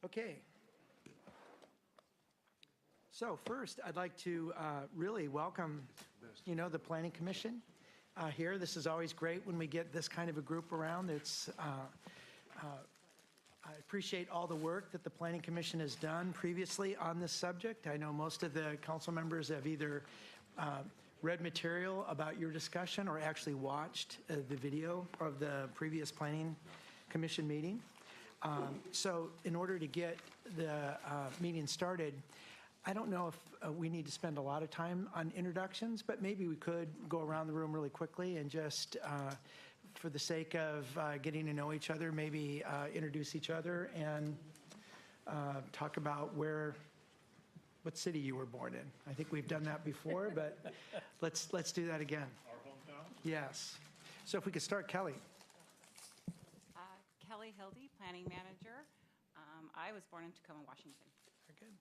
Okay. So first, I'd like to really welcome, the Planning Commission here. This is always great when we get this kind of a group around. I appreciate all the work that the Planning Commission has done previously on this subject. I know most of the council members have either read material about your discussion or actually watched the video of the previous Planning Commission meeting. So in order to get the meeting started, I don't know if we need to spend a lot of time on introductions, but maybe we could go around the room really quickly and just, for the sake of getting to know each other, maybe introduce each other and talk about what city you were born in. I think we've done that before, but let's do that again. Our hometown? Yes. So if we could start, Kelly. Kelly Hildy, Planning Manager. I was born in Tacoma, Washington. Very good.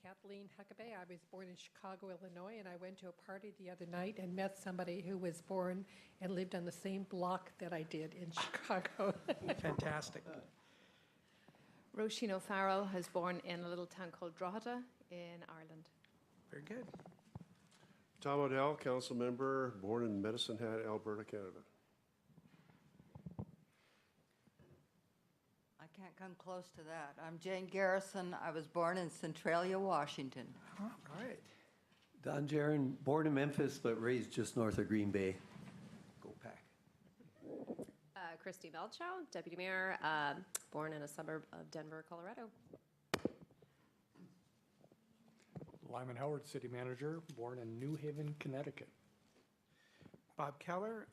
Kathleen Huckabee. I was born in Chicago, Illinois, and I went to a party the other night and met somebody who was born and lived on the same block that I did in Chicago. Fantastic. Roisin O'Farrell was born in a little town called Drogheda in Ireland. Very good. Tom O'Dell, council member, born in Medicine Hat, Alberta, Canada. I can't come close to that. I'm Jane Garrison. I was born in Centralia, Washington. All right. Don Jaron, born in Memphis, but raised just north of Green Bay. Go Pack. Christy Melchow, Deputy Mayor, born in a suburb of Denver, Colorado. Lyman Howard, City Manager, born in New Haven, Connecticut. Bob Keller.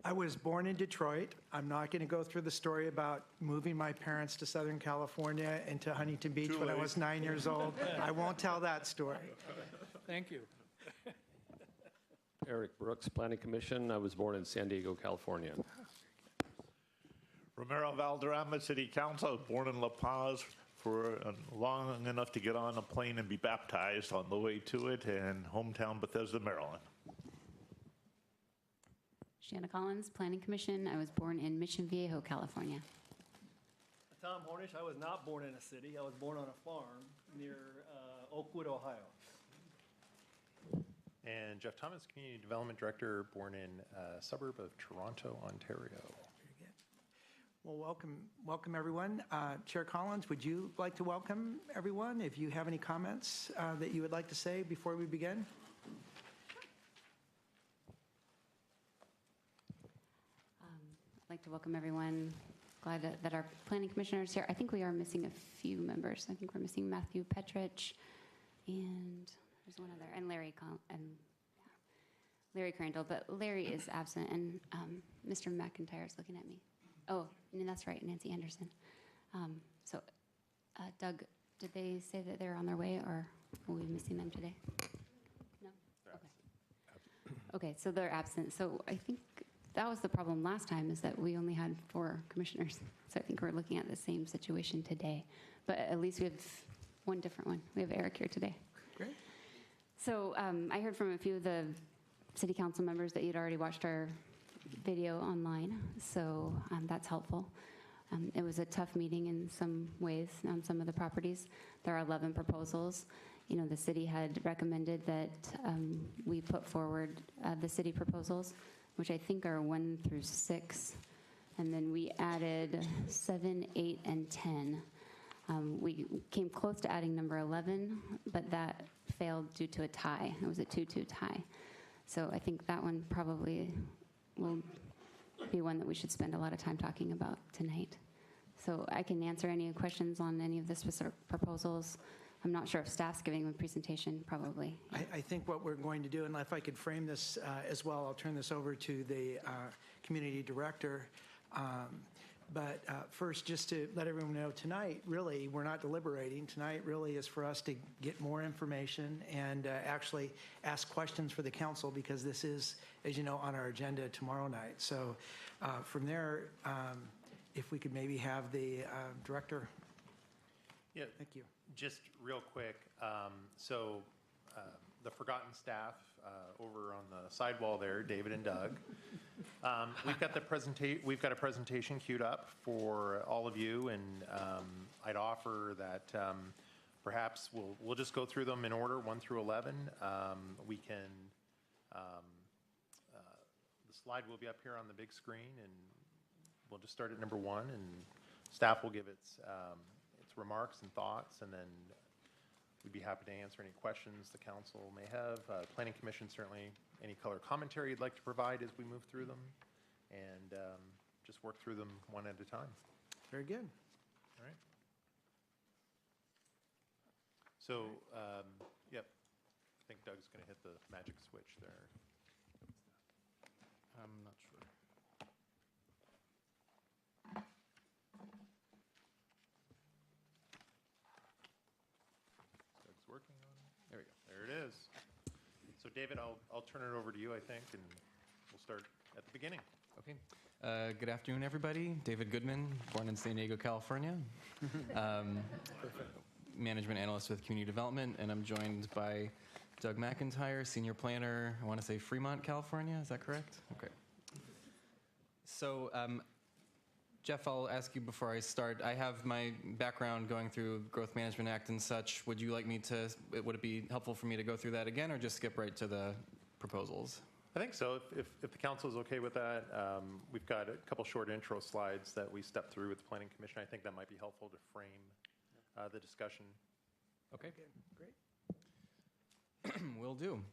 I was born in Detroit. I'm not going to go through the story about moving my parents to Southern California and to Huntington Beach when I was 9 years old. I won't tell that story. Thank you. Eric Brooks, Planning Commission. I was born in San Diego, California. Romero Valderrama, City Council. I was born in La Paz for long enough to get on a plane and be baptized on the way to it, and hometown Bethesda, Maryland. Shanna Collins, Planning Commission. I was born in Mission Viejo, California. Tom Hornish. I was not born in a city. I was born on a farm near Oakwood, Ohio. And Jeff Thomas, Community Development Director, born in a suburb of Toronto, Ontario. Very good. Well, welcome everyone. Chair Collins, would you like to welcome everyone? If you have any comments that you would like to say before we begin? I'd like to welcome everyone. Glad that our planning commissioner is here. I think we are missing a few members. I think we're missing Matthew Petrich, and there's one other, and Larry Crandall, but Larry is absent, and Mr. McIntyre is looking at me. Oh, and that's right, Nancy Anderson. Doug, did they say that they're on their way, or will we be missing them today? No? Okay, so they're absent. So I think that was the problem last time, is that we only had 4 commissioners. So I think we're looking at the same situation today. But at least we have one different one. We have Eric here today. Great. So I heard from a few of the city council members that you'd already watched our video online. So that's helpful. It was a tough meeting in some ways on some of the properties. There are 11 proposals. The city had recommended that we put forward the city proposals, which I think are 1 through 6. And then we added 7, 8, and 10. We came close to adding number 11, but that failed due to a tie. It was a 2-2 tie. So I think that one probably will be one that we should spend a lot of time talking about tonight. So I can answer any questions on any of the specific proposals. I'm not sure if staff's giving a presentation, probably. I think what we're going to do, and if I could frame this as well, I'll turn this over to the community director. But first, just to let everyone know, tonight, really, we're not deliberating. Tonight really is for us to get more information and actually ask questions for the council, because this is, as you know, on our agenda tomorrow night. So from there, if we could maybe have the director. Yeah, thank you. Just real quick, the forgotten staff over on the sidewall there, David and Doug. We've got a presentation queued up for all of you, and I'd offer that perhaps we'll just go through them in order, 1 through 11. We can, the slide will be up here on the big screen, and we'll just start at number 1, and staff will give its remarks and thoughts, and then we'd be happy to answer any questions the council may have. Planning Commission, certainly any color commentary you'd like to provide as we move through them, and just work through them one at a time. Very good. All right. So, yep, I think Doug's going to hit the magic switch there. I'm not sure. Doug's working on it. There we go. There it is. So, David, I'll turn it over to you, I think, and we'll start at the beginning. Okay. Good afternoon, everybody. David Goodman, born in San Diego, California. Management analyst with community development, and I'm joined by Doug McIntyre, senior planner, I want to say Fremont, California. Is that correct? Okay. So, Jeff, I'll ask you before I start. I have my background going through Growth Management Act and such. Would you like me to, would it be helpful for me to go through that again, or just skip right to the proposals? I think so. If the council is okay with that, we've got a couple short intro slides that we stepped through with the Planning Commission. I think that might be helpful to frame the discussion. Okay. Great. Will do.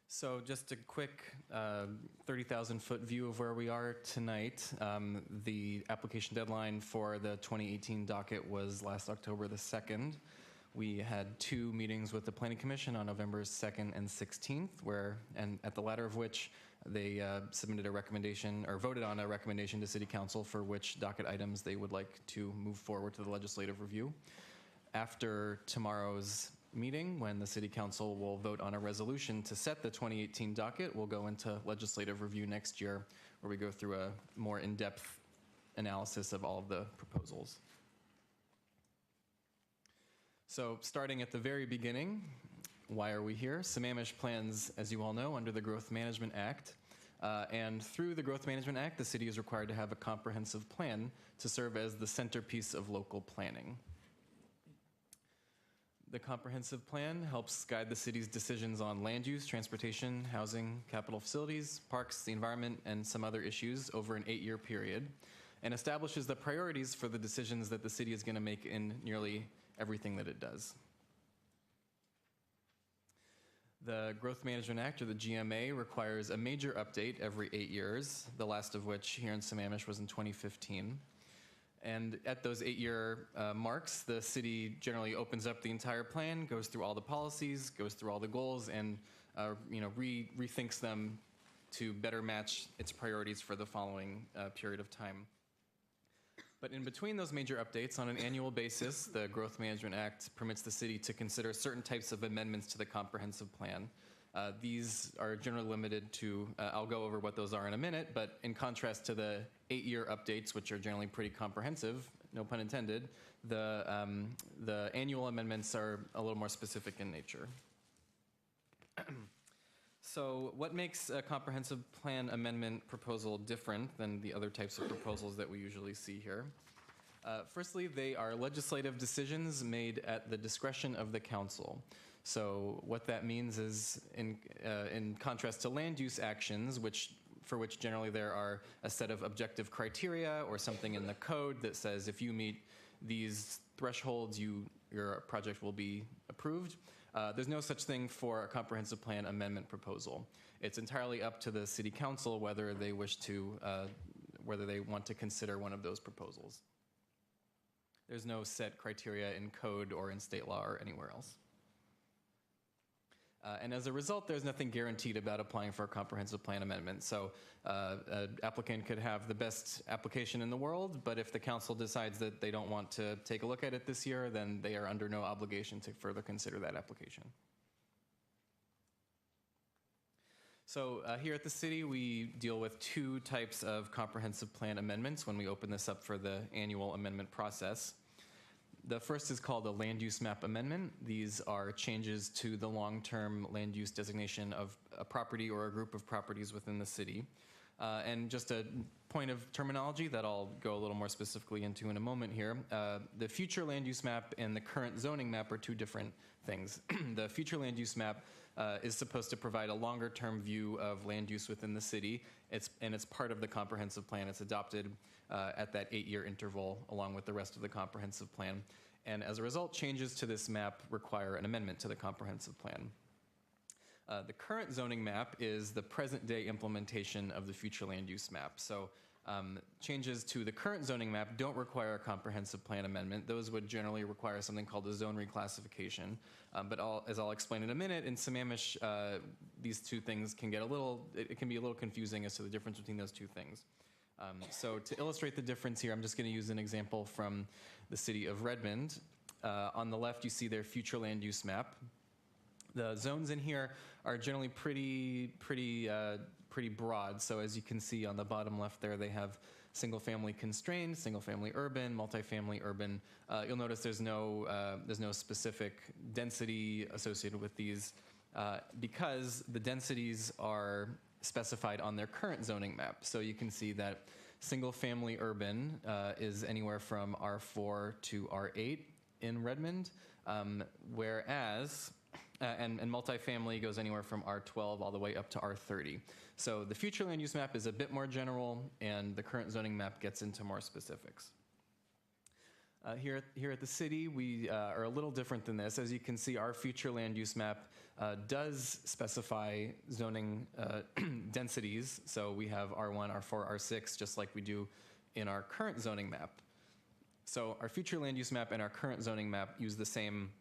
So just a quick 30,000-foot view of where we are tonight. The application deadline for the 2018 docket was last October the 2nd. We had 2 meetings with the Planning Commission on November 2nd and 16th, and at the latter of which they submitted a recommendation, or voted on a recommendation to City Council for which docket items they would like to move forward to the legislative review. After tomorrow's meeting, when the City Council will vote on a resolution to set the 2018 docket, we'll go into legislative review next year, where we go through a more in-depth analysis of all of the proposals. So starting at the very beginning, why are we here? Sammamish plans, as you all know, under the Growth Management Act. And through the Growth Management Act, the city is required to have a comprehensive plan to serve as the centerpiece of local planning. The comprehensive plan helps guide the city's decisions on land use, transportation, housing, capital facilities, parks, the environment, and some other issues over an 8-year period, and establishes the priorities for the decisions that the city is going to make in nearly everything that it does. The Growth Management Act, or the GMA, requires a major update every 8 years, the last of which here in Sammamish was in 2015. And at those 8-year marks, the city generally opens up the entire plan, goes through all the policies, goes through all the goals, and rethinks them to better match its priorities for the following period of time. But in between those major updates, on an annual basis, the Growth Management Act permits the city to consider certain types of amendments to the comprehensive plan. These are generally limited to, I'll go over what those are in a minute, but in contrast to the 8-year updates, which are generally pretty comprehensive, no pun intended, the annual amendments are a little more specific in nature. So what makes a comprehensive plan amendment proposal different than the other types of proposals that we usually see here? Firstly, they are legislative decisions made at the discretion of the council. So what that means is, in contrast to land use actions, for which generally there are a set of objective criteria or something in the code that says if you meet these thresholds, your project will be approved. There's no such thing for a comprehensive plan amendment proposal. It's entirely up to the city council whether they wish to, whether they want to consider one of those proposals. There's no set criteria in code or in state law or anywhere else. And as a result, there's nothing guaranteed about applying for a comprehensive plan amendment. So an applicant could have the best application in the world, but if the council decides that they don't want to take a look at it this year, then they are under no obligation to further consider that application. So here at the city, we deal with 2 types of comprehensive plan amendments when we open this up for the annual amendment process. The first is called a land use map amendment. These are changes to the long-term land use designation of a property or a group of properties within the city. And just a point of terminology that I'll go a little more specifically into in a moment here. The future land use map and the current zoning map are two different things. The future land use map is supposed to provide a longer-term view of land use within the city. It's part of the comprehensive plan. It's adopted at that 8-year interval along with the rest of the comprehensive plan. And as a result, changes to this map require an amendment to the comprehensive plan. The current zoning map is the present-day implementation of the future land use map. So changes to the current zoning map don't require a comprehensive plan amendment. Those would generally require something called a zone reclassification. But as I'll explain in a minute, in Sammamish, these two things can get it can be a little confusing as to the difference between those two things. So to illustrate the difference here, I'm just going to use an example from the city of Redmond. On the left, you see their future land use map. The zones in here are generally pretty broad. So as you can see on the bottom left there, they have single-family constrained, single-family urban, multifamily urban. You'll notice there's no specific density associated with these because the densities are specified on their current zoning map. So you can see that single-family urban is anywhere from R4 to R8 in Redmond, whereas and multifamily goes anywhere from R12 all the way up to R30. So the future land use map is a bit more general, and the current zoning map gets into more specifics. Here at the city, we are a little different than this. As you can see, our future land use map does specify zoning densities. So we have R1, R4, R6, just like we do in our current zoning map. So our future land use map and our current zoning map use the same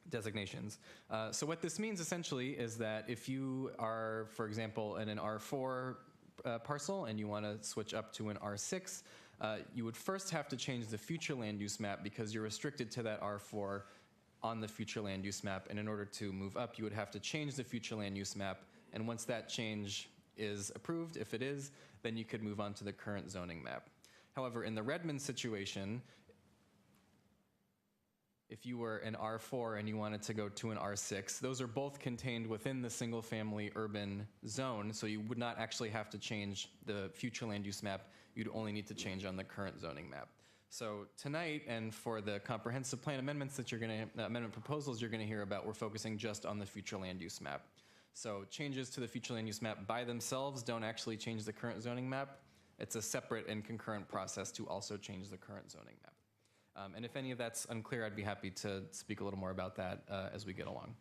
designations. So what this means essentially is that if you are, for example, in an R4 parcel and you want to switch up to an R6, you would first have to change the future land use map because you're restricted to that R4 on the future land use map. And in order to move up, you would have to change the future land use map. And once that change is approved, if it is, then you could move on to the current zoning map. However, in the Redmond situation, if you were an R4 and you wanted to go to an R6, those are both contained within the single-family urban zone, so you would not actually have to change the future land use map. You'd only need to change on the current zoning map. So tonight, and for the comprehensive plan amendments that amendment proposals you're going to hear about, we're focusing just on the future land use map. So changes to the future land use map by themselves don't actually change the current zoning map. It's a separate and concurrent process to also change the current zoning map. And if any of that's unclear, I'd be happy to speak a little more about that as we get along.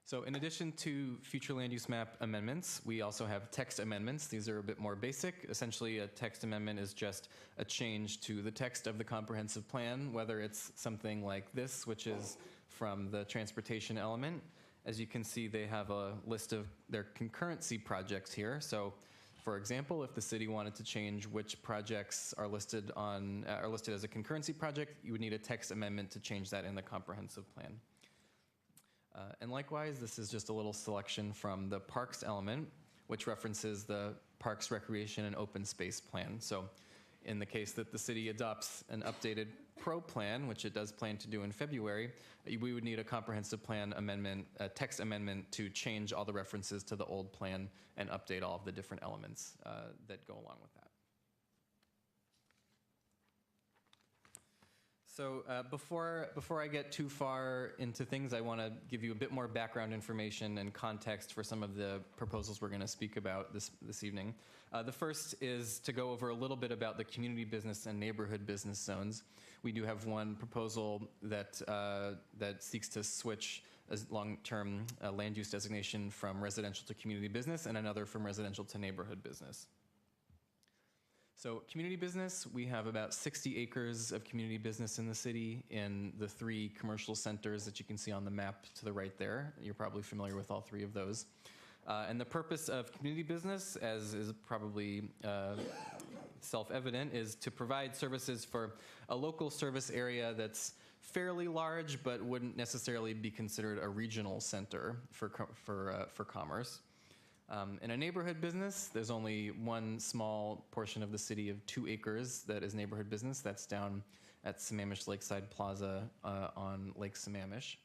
So in addition to future land use map amendments, we also have text amendments. These are a bit more basic. Essentially, a text amendment is just a change to the text of the comprehensive plan, whether it's something like this, which is from the transportation element. As you can see, they have a list of their concurrency projects here. So for example, if the city wanted to change which projects are listed as a concurrency project, you would need a text amendment to change that in the comprehensive plan. And likewise, this is just a little selection from the parks element, which references the Parks, Recreation, and Open Space Plan. So in the case that the city adopts an updated PRO plan, which it does plan to do in February, we would need a comprehensive plan amendment, a text amendment to change all the references to the old plan and update all of the different elements that go along with that. So before I get too far into things, I want to give you a bit more background information and context for some of the proposals we're going to speak about this evening. The first is to go over a little bit about the community business and neighborhood business zones. We do have one proposal that seeks to switch a long-term land use designation from residential to community business, and another from residential to neighborhood business. So community business, we have about 60 acres of community business in the city in the 3 commercial centers that you can see on the map to the right there. You're probably familiar with all 3 of those. And the purpose of community business, as is probably self-evident, is to provide services for a local service area that's fairly large but wouldn't necessarily be considered a regional center for commerce. In a neighborhood business, there's only one small portion of the city of 2 acres that is neighborhood business. That's down at Sammamish Lakeside Plaza on Lake Sammamish.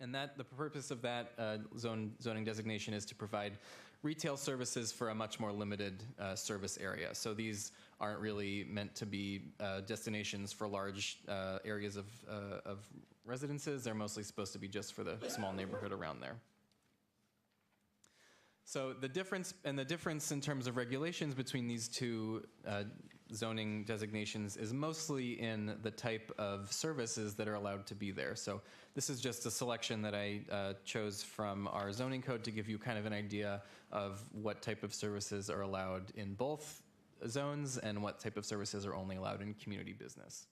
And the purpose of that zoning designation is to provide retail services for a much more limited service area. So these aren't really meant to be destinations for large areas of residences. They're mostly supposed to be just for the small neighborhood around there. So the difference in terms of regulations between these two zoning designations is mostly in the type of services that are allowed to be there. So this is just a selection that I chose from our zoning code to give you kind of an idea of what type of services are allowed in both zones and what type of services are only allowed in community business.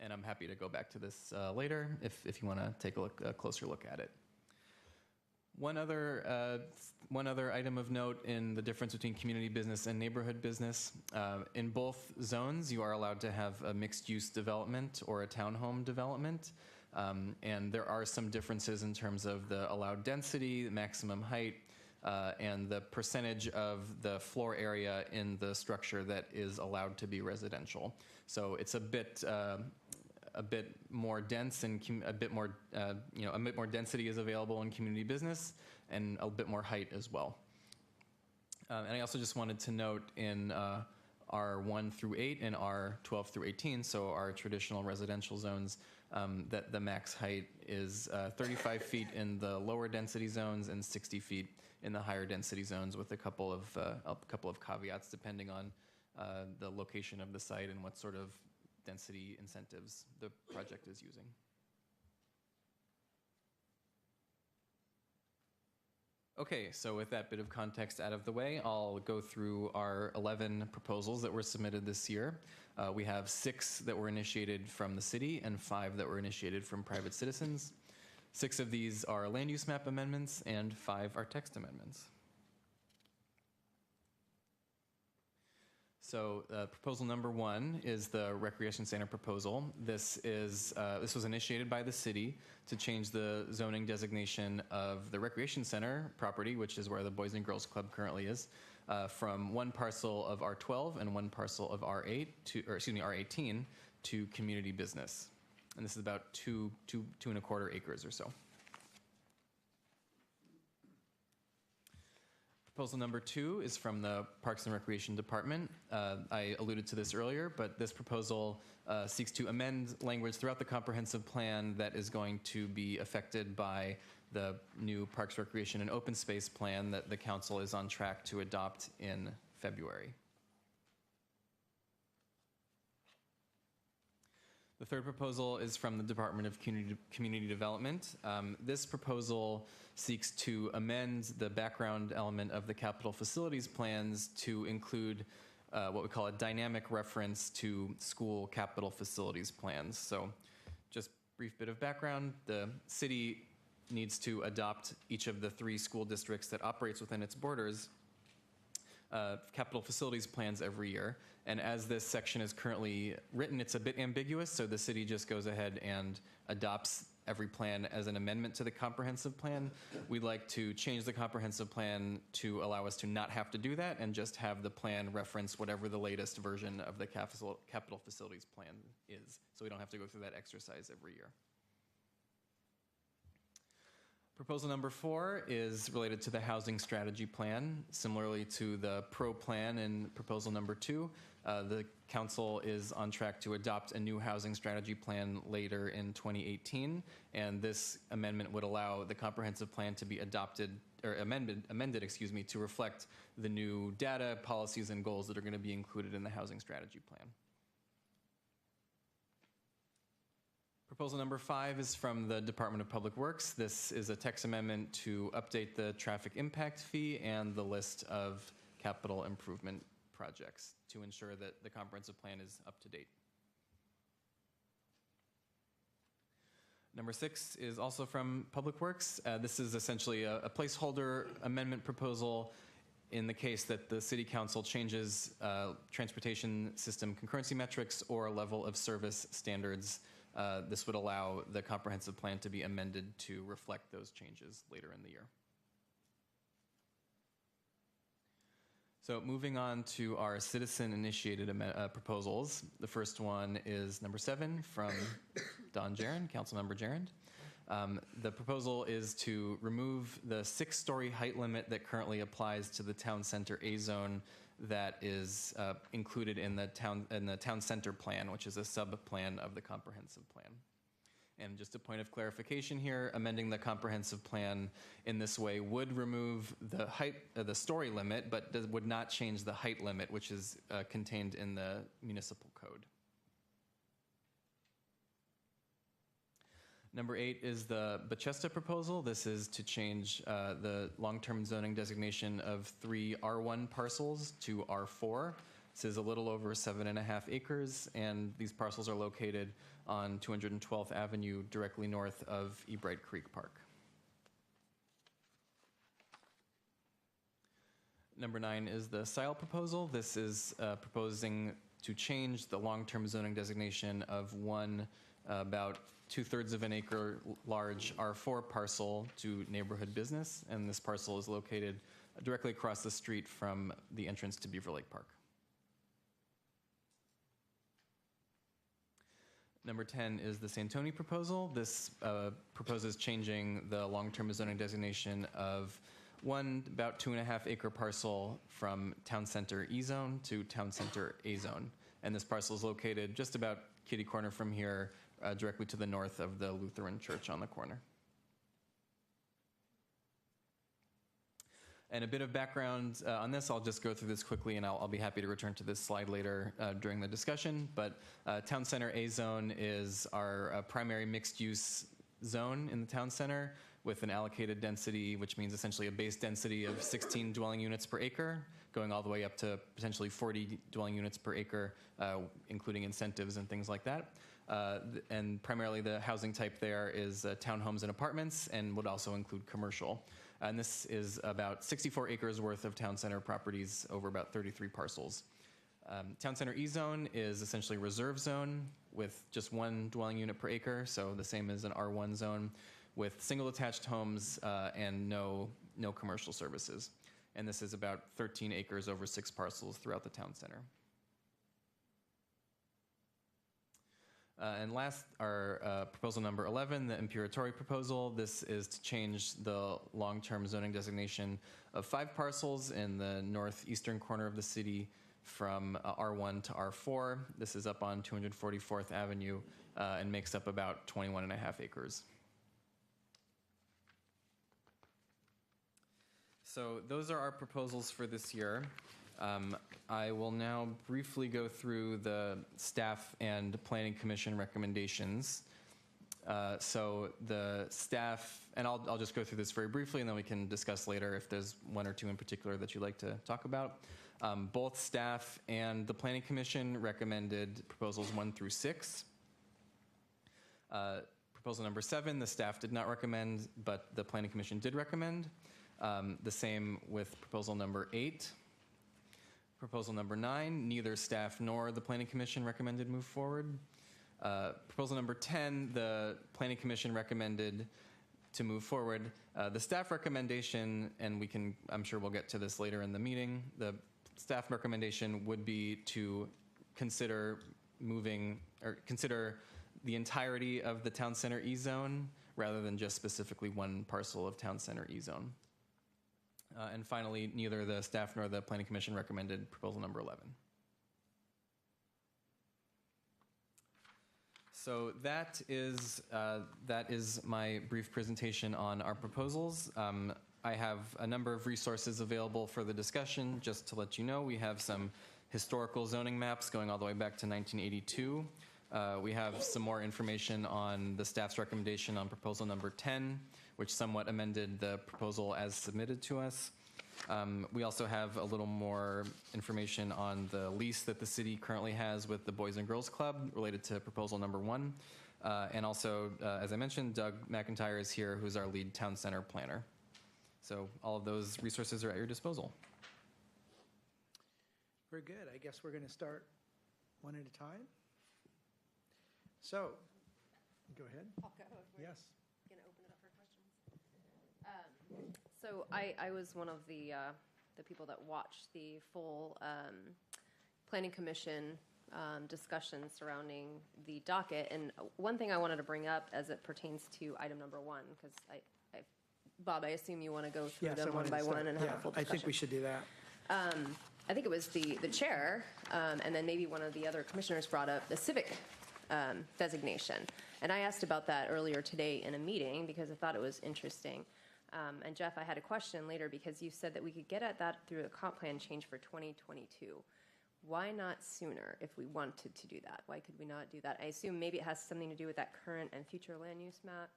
And I'm happy to go back to this later if you want to take a closer look at it. One other item of note in the difference between community business and neighborhood business. In both zones, you are allowed to have a mixed-use development or a townhome development. And there are some differences in terms of the allowed density, the maximum height, and the percentage of the floor area in the structure that is allowed to be residential. So it's a bit more dense and a bit more density is available in community business and a bit more height as well. And I also just wanted to note in R1 through 8 and R12 through 18, so our traditional residential zones, that the max height is 35 feet in the lower density zones and 60 feet in the higher density zones, with a couple of caveats depending on the location of the site and what sort of density incentives the project is using. Okay, so with that bit of context out of the way, I'll go through our 11 proposals that were submitted this year. We have 6 that were initiated from the city and 5 that were initiated from private citizens. 6 of these are land use map amendments and 5 are text amendments. So proposal number 1 is the recreation center proposal. This was initiated by the city to change the zoning designation of the recreation center property, which is where the Boys and Girls Club currently is, from one parcel of R12 and one parcel of R18 to community business. And this is about 2.25 acres or so. Proposal number 2 is from the Parks and Recreation Department. I alluded to this earlier, but this proposal seeks to amend language throughout the comprehensive plan that is going to be affected by the new Parks, Recreation, and Open Space plan that the council is on track to adopt in February. The third proposal is from the Department of Community Development. This proposal seeks to amend the background element of the capital facilities plans to include what we call a dynamic reference to school capital facilities plans. So just brief bit of background, the city needs to adopt each of the 3 school districts that operates within its borders capital facilities plans every year. And as this section is currently written, it's a bit ambiguous, so the city just goes ahead and adopts every plan as an amendment to the comprehensive plan. We'd like to change the comprehensive plan to allow us to not have to do that and just have the plan reference whatever the latest version of the capital facilities plan is, so we don't have to go through that exercise every year. Proposal number 4 is related to the housing strategy plan. Similarly to the PRO plan in proposal number 2, the council is on track to adopt a new housing strategy plan later in 2018, and this amendment would allow the comprehensive plan to be adopted or amended, to reflect the new data, policies, and goals that are going to be included in the housing strategy plan. Proposal number 5 is from the Department of Public Works. This is a text amendment to update the traffic impact fee and the list of capital improvement projects to ensure that the comprehensive plan is up to date. Number 6 is also from Public Works. This is essentially a placeholder amendment proposal in the case that the City Council changes transportation system concurrency metrics or level of service standards. This would allow the comprehensive plan to be amended to reflect those changes later in the year. So moving on to our citizen-initiated proposals. The first one is number 7 from Don Gerand, Councilmember Gerand. The proposal is to remove the 6-story height limit that currently applies to the town center A zone that is included in the town center plan, which is a sub-plan of the comprehensive plan. And just a point of clarification here, amending the comprehensive plan in this way would remove the height, the story limit, but would not change the height limit, which is contained in the municipal code. Number 8 is the Bachesta proposal. This is to change the long-term zoning designation of 3 R1 parcels to R4. This is a little over 7.5 acres, and these parcels are located on 212th Avenue, directly north of Ebright Creek Park. Number 9 is the SILE proposal. This is proposing to change the long-term zoning designation of one about 2/3 of an acre large R4 parcel to neighborhood business, and this parcel is located directly across the street from the entrance to Beaver Lake Park. Number 10 is the Santoni proposal. This proposes changing the long-term zoning designation of one about 2.5 acre parcel from Town Center E zone to Town Center A zone. And this parcel is located just about kitty corner from here, directly to the north of the Lutheran church on the corner. And a bit of background on this, I'll just go through this quickly, and I'll be happy to return to this slide later during the discussion. But Town Center A zone is our primary mixed-use zone in the town center with an allocated density, which means essentially a base density of 16 dwelling units per acre, going all the way up to potentially 40 dwelling units per acre, including incentives and things like that. And primarily the housing type there is townhomes and apartments, and would also include commercial. And this is about 64 acres worth of town center properties over about 33 parcels. Town Center E zone is essentially a reserve zone with just 1 dwelling unit per acre, so the same as an R1 zone, with single attached homes and no commercial services. And this is about 13 acres over 6 parcels throughout the town center. And last, our proposal number 11, the Imperatori proposal. This is to change the long-term zoning designation of 5 parcels in the northeastern corner of the city from R1 to R4. This is up on 244th Avenue and makes up about 21.5 acres. So those are our proposals for this year. I will now briefly go through the staff and planning commission recommendations. So the staff, and I'll just go through this very briefly, and then we can discuss later if there's 1 or 2 in particular that you'd like to talk about. Both staff and the planning commission recommended proposals 1 through 6. Proposal number 7, the staff did not recommend, but the planning commission did recommend. The same with proposal number 8. Proposal number 9, neither staff nor the Planning Commission recommended move forward. Proposal number 10, the Planning Commission recommended to move forward. The staff recommendation, and I'm sure we'll get to this later in the meeting, the staff recommendation would be to consider consider the entirety of the Town Center E zone rather than just specifically 1 parcel of Town Center E zone. And finally, neither the staff nor the Planning Commission recommended proposal number 11. So that is my brief presentation on our proposals. I have a number of resources available for the discussion. Just to let you know, we have some historical zoning maps going all the way back to 1982. We have some more information on the staff's recommendation on proposal number 10, which somewhat amended the proposal as submitted to us. We also have a little more information on the lease that the city currently has with the Boys and Girls Club related to proposal number 1. And also, as I mentioned, Doug McIntyre is here, who's our lead town center planner. So all of those resources are at your disposal. Very good. I guess we're going to start one at a time. So, go ahead. I'll go. Yes. Going to open it up for questions. So I was one of the the people that watched the full Planning Commission discussion surrounding the docket. And one thing I wanted to bring up as it pertains to item number 1, because Bob, I assume you want to go through Yes, I them one wanted to by start- one and have yeah, a full I discussion. think we should do that. I think it was the chair, and then maybe one of the other commissioners brought up the civic designation. And I asked about that earlier today in a meeting because I thought it was interesting. And Jeff, I had a question later because you said that we could get at that through a comp plan change for 2022. Why not sooner if we wanted to do that? Why could we not do that? I assume maybe it has something to do with that current and future land use map.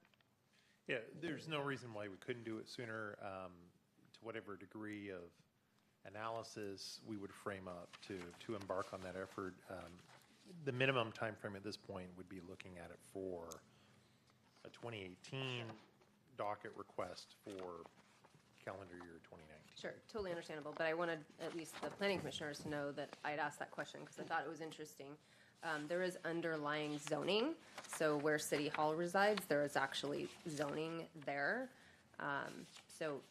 Yeah, there's no reason why we couldn't do it sooner, to whatever degree of analysis we would frame up to embark on that effort. The minimum time frame at this point would be looking at it for a 2018 docket request for calendar year 2019. Sure, totally understandable, but I wanted at least the planning commissioners to know that I'd asked that question because I thought it was interesting. There is underlying zoning, so where City Hall resides, there is actually zoning there. So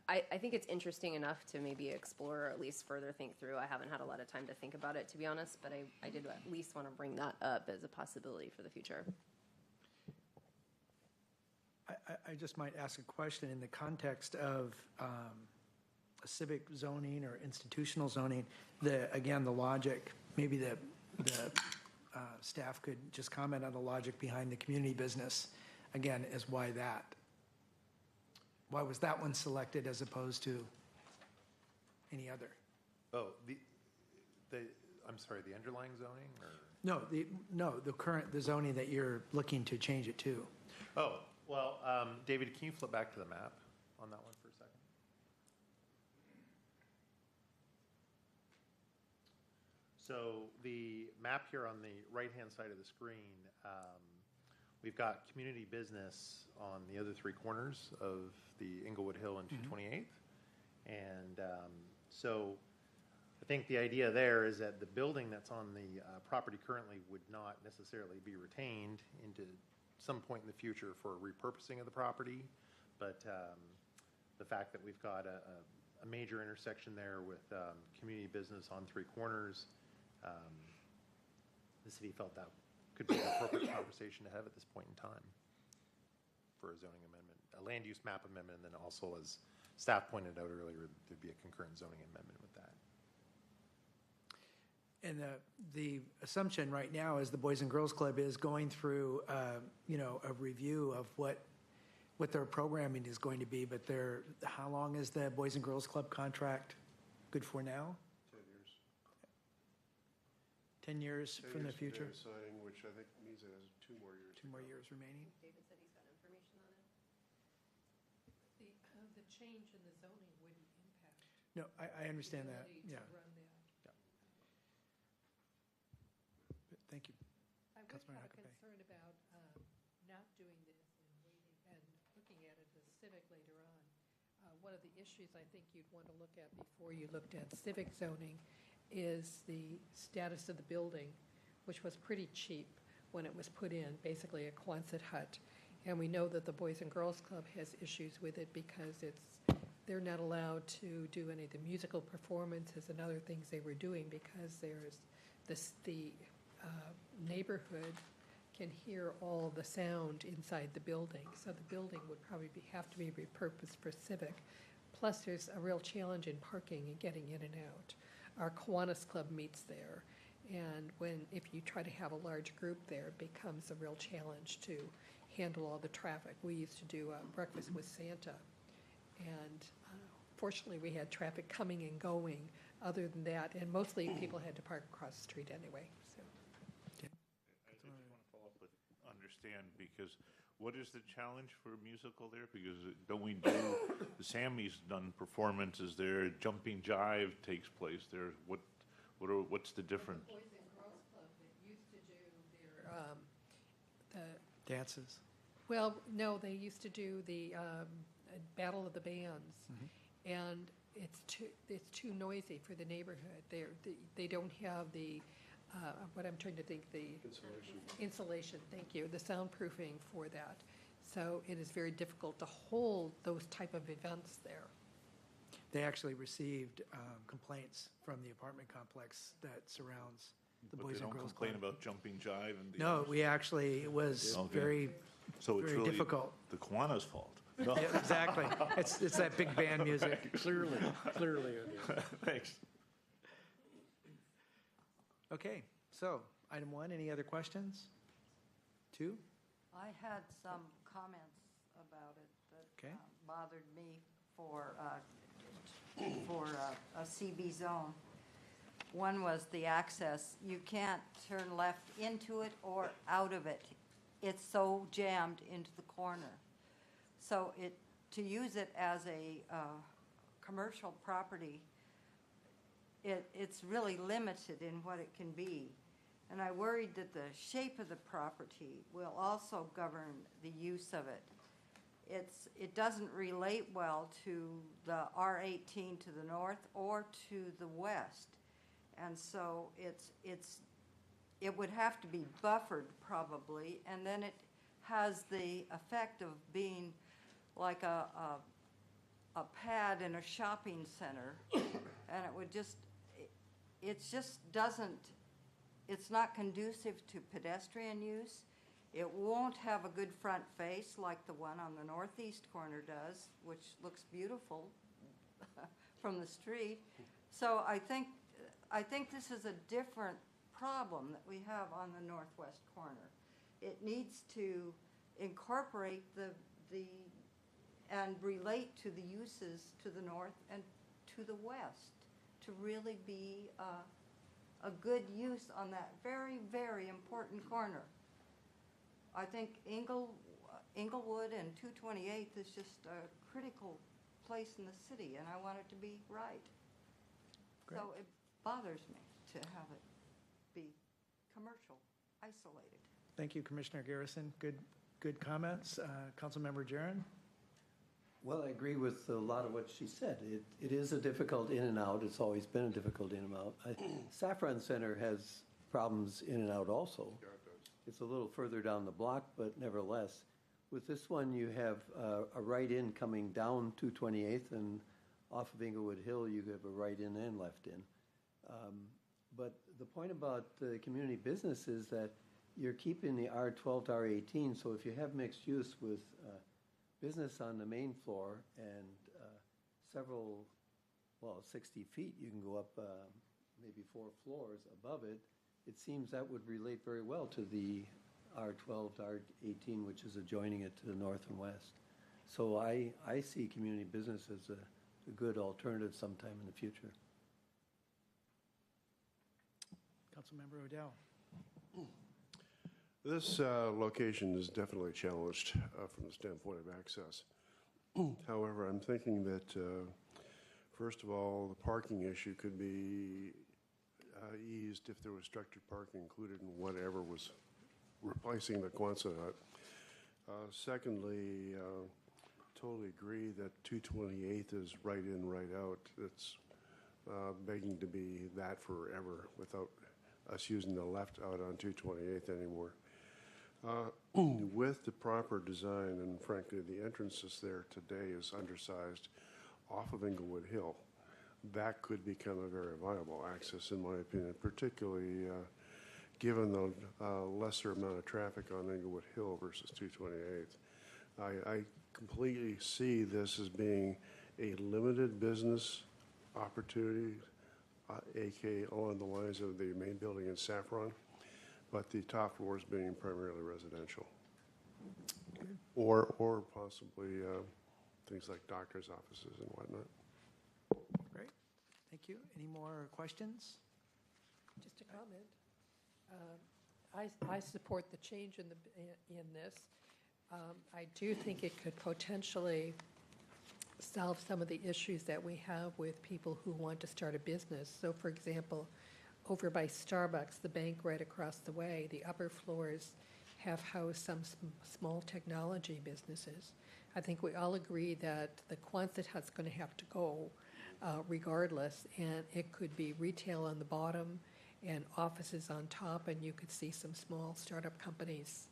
I think it's interesting enough to maybe explore or at least further think through. I haven't had a lot of time to think about it, to be honest, but I did at least want to bring that up as a possibility for the future. I just might ask a question in the context of civic zoning or institutional zoning. Again, the logic, maybe the staff could just comment on the logic behind the community business, again, is why that? Why was that one selected as opposed to any other? Oh, I'm sorry, the underlying zoning or? No, the zoning that you're looking to change it to. Oh, well, David, can you flip back to the map on that one for a second? So the map here on the right-hand side of the screen, we've got community business on the other three corners of the Inglewood Hill and 228th. And so I think the idea there is that the building that's on the property currently would not necessarily be retained into some point in the future for repurposing of the property. But the fact that we've got a major intersection there with community business on three corners, the city felt that could be an appropriate conversation to have at this point in time for a zoning amendment, a land use map amendment, and then also, as staff pointed out earlier, there'd be a concurrent zoning amendment with that. And the assumption right now is the Boys and Girls Club is going through, a review of what their programming is going to be, but how long is the Boys and Girls Club contract good for now? 10 years from the future? Signing, which I think means it has 2 more years. 2 more years remaining? David said he's got information on it. The change in the zoning wouldn't impact. No, I understand that, the ability yeah. to run that. Thank you. I would Councilmember have a Huckabee. concern about not doing this and waiting and looking at it as civic later on. One of the issues I think you'd want to look at before you looked at civic zoning is the status of the building, which was pretty cheap when it was put in, basically a Quonset hut. And we know that the Boys and Girls Club has issues with it because they're not allowed to do any of the musical performances and other things they were doing because there's the neighborhood can hear all the sound inside the building. So the building would probably have to be repurposed for civic. Plus, there's a real challenge in parking and getting in and out. Our Kiwanis Club meets there, and if you try to have a large group there, it becomes a real challenge to handle all the traffic. We used to do breakfast with Santa, and fortunately we had traffic coming and going. Other than that, and mostly people had to park across the street anyway. So. I just want to follow up with understand, because what is the challenge for a musical there? Because don't we do, the Sammy's done performances there, Jumping Jive takes place there. What's the difference? The Boys and Girls Club that used to do their, Dances. well, no, they used to do the Battle of the Bands, and it's too noisy for the neighborhood. They don't have the what I'm trying to think, the insulation, thank you, the soundproofing for that. So it is very difficult to hold those type of events there. they actually received complaints from the apartment complex that surrounds the But Boys they and don't Girls complain Club. about jumping jive and the No, others? we actually, it was Okay. very, So it's very really difficult. the Kiwanis' fault. No. Yeah, exactly. It's that big band music. Clearly it is. Thanks. Okay, so item 1, any other questions? 2? I had some comments about it that Okay. bothered me for a CB zone. One was the access. You can't turn left into it or out of it. It's so jammed into the corner. So to use it as a commercial property, it's really limited in what it can be. And I worried that the shape of the property will also govern the use of it. It doesn't relate well to the R18 to the north or to the west. And so it would have to be buffered probably, and then it has the effect of being like a pad in a shopping center, and it's not conducive to pedestrian use. It won't have a good front face like the one on the northeast corner does, which looks beautiful from the street. So I think this is a different problem that we have on the northwest corner. It needs to incorporate and relate to the uses to the north and to the west to really be a good use on that very, very important corner. I think Inglewood and 228th is just a critical place in the city, and I want it to be right. Great. So it bothers me to have it be commercial, isolated. Thank you, Commissioner Garrison. Good comments. Councilmember Jaron? Well, I agree with a lot of what she said. It is a difficult in and out. It's always been a difficult in and out. Saffron Center has problems in and out also. It's a little further down the block, but nevertheless. With this one, you have a right-in coming down 228th, and off of Inglewood Hill, you have a right-in and left-in. But the point about the community business is that you're keeping the R12 to R18, so if you have mixed use with business on the main floor and 60 feet, you can go up maybe 4 floors above it. It seems that would relate very well to the R12 to R18, which is adjoining it to the north and west. So I see community business as a good alternative sometime in the future. Councilmember Odell? This location is definitely challenged from the standpoint of access. However, I'm thinking that, first of all, the parking issue could be eased if there was structured parking included in whatever was replacing the Quonset hut. Secondly, totally agree that 228th is right in, right out. It's begging to be that forever without us using the left out on 228th anymore. With the proper design, and frankly, the entrances there today is undersized off of Inglewood Hill. That could become a very viable access, in my opinion, particularly given the lesser amount of traffic on Inglewood Hill versus 228th. I completely see this as being a limited business opportunity, aka along the lines of the main building in Saffron, but the top floors being primarily residential. Or possibly things like doctor's offices and whatnot. Great. Thank you. Any more questions? Just a comment. I support the change in this. I do think it could potentially solve some of the issues that we have with people who want to start a business. So, for example, over by Starbucks, the bank right across the way, the upper floors have housed some small technology businesses. I think we all agree that the Quonset hut's going to have to go regardless, and it could be retail on the bottom and offices on top, and you could see some small startup companies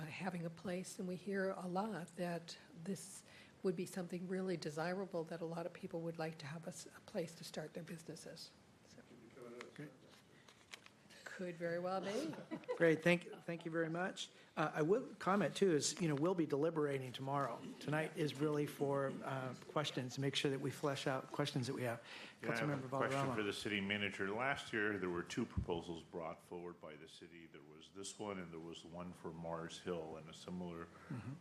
having a place. And we hear a lot that this would be something really desirable that a lot of people would like to have a place to start their businesses. So, could very well be. Great, thank you very much. I will comment too is, we'll be deliberating tomorrow. Tonight is really for questions, make sure that we flesh out questions that we have. Yeah, I have Councilmember a question Valderrama. for the city manager. Last year, there were two proposals brought forward by the city. There was this one and there was one for Mars Hill, and a similar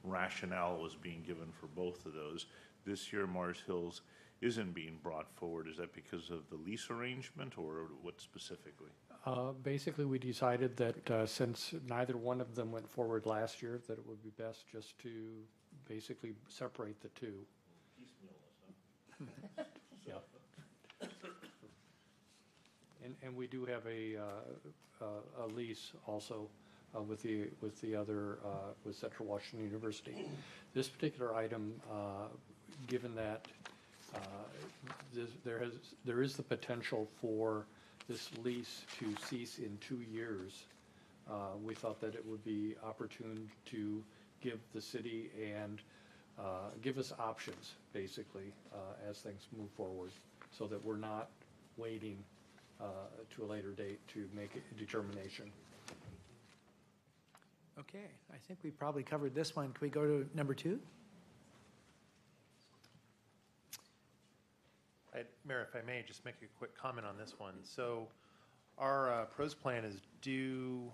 rationale was being given for both of those. This year, Mars Hills isn't being brought forward. Is that because of the lease arrangement or what specifically? Basically, we decided that since neither one of them went forward last year, that it would be best just to basically separate the two. Yeah. And we do have a lease also with the other, with Central Washington University. This particular item, given that there is the potential for this lease to cease in 2 years, we thought that it would be opportune to give the city and give us options, basically, as things move forward, so that we're not waiting to a later date to make a determination. Okay, I think we probably covered this one. Can we go to number 2? Mayor, if I may, just make a quick comment on this one. So our PROS plan is due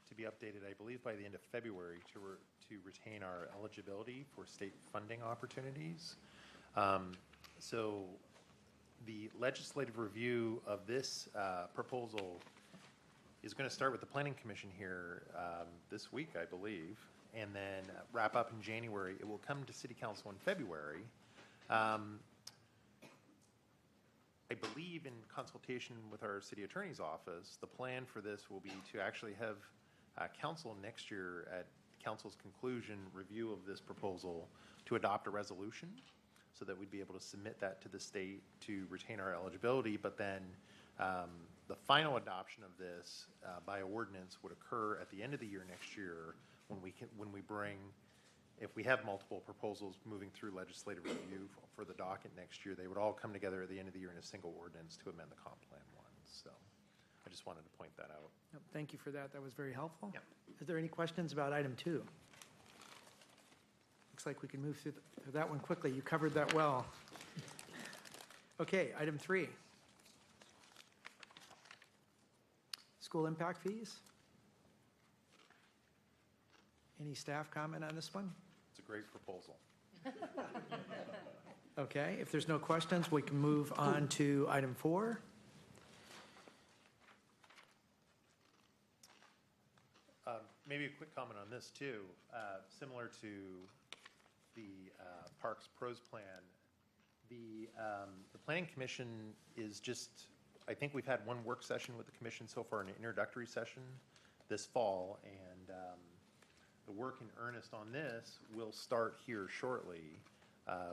to be updated, I believe, by the end of February to retain our eligibility for state funding opportunities. So the legislative review of this proposal is going to start with the Planning Commission here this week, I believe, and then wrap up in January. It will come to City Council in February. I believe in consultation with our city attorney's office, the plan for this will be to actually have council next year at council's conclusion review of this proposal to adopt a resolution so that we'd be able to submit that to the state to retain our eligibility. But then the final adoption of this by ordinance would occur at the end of the year next year when we bring, if we have multiple proposals moving through legislative review for the docket next year, they would all come together at the end of the year in a single ordinance to amend the comp plan one. So I just wanted to point that out. Thank you for that. That was very helpful. Yeah. Is there any questions about item 2? Looks like we can move through that one quickly. You covered that well. Okay, item 3. School impact fees. Any staff comment on this one? It's a great proposal. Okay, if there's no questions, we can move on to item 4. Maybe a quick comment on this too. Similar to the Parks Pros Plan, the Planning Commission is just, I think we've had one work session with the commission so far, an introductory session this fall, and the work in earnest on this will start here shortly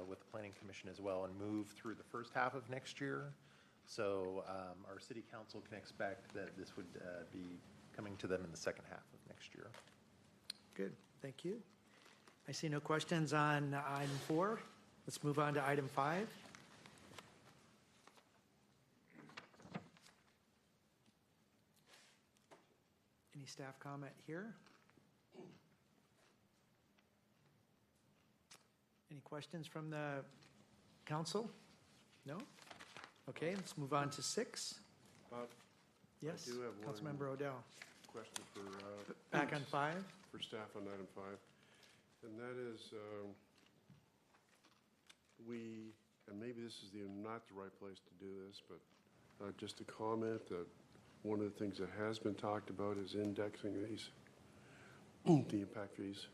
with the Planning Commission as well and move through the first half of next year. So our city council can expect that this would be coming to them in the second half of next year. Good, thank you. I see no questions on item 4. Let's move on to item 5. Any staff comment here? Any questions from the council? No? Okay, let's move on to 6. Bob? Yes, I do have one Councilmember Odell. question for... Back on 5? For staff on item 5. And that is, and maybe this is not the right place to do this, but just a comment that one of the things that has been talked about is indexing these, the impact fees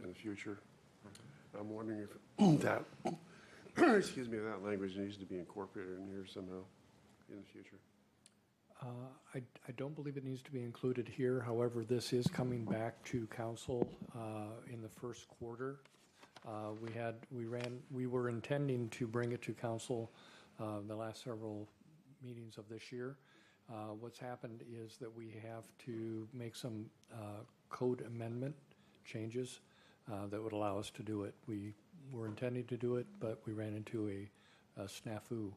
in the future. I'm wondering if that, excuse me, that language needs to be incorporated in here somehow in the future. I don't believe it needs to be included here. However, this is coming back to council in the first quarter. We were intending to bring it to council the last several meetings of this year. What's happened is that we have to make some code amendment changes that would allow us to do it. We were intending to do it, but we ran into a snafu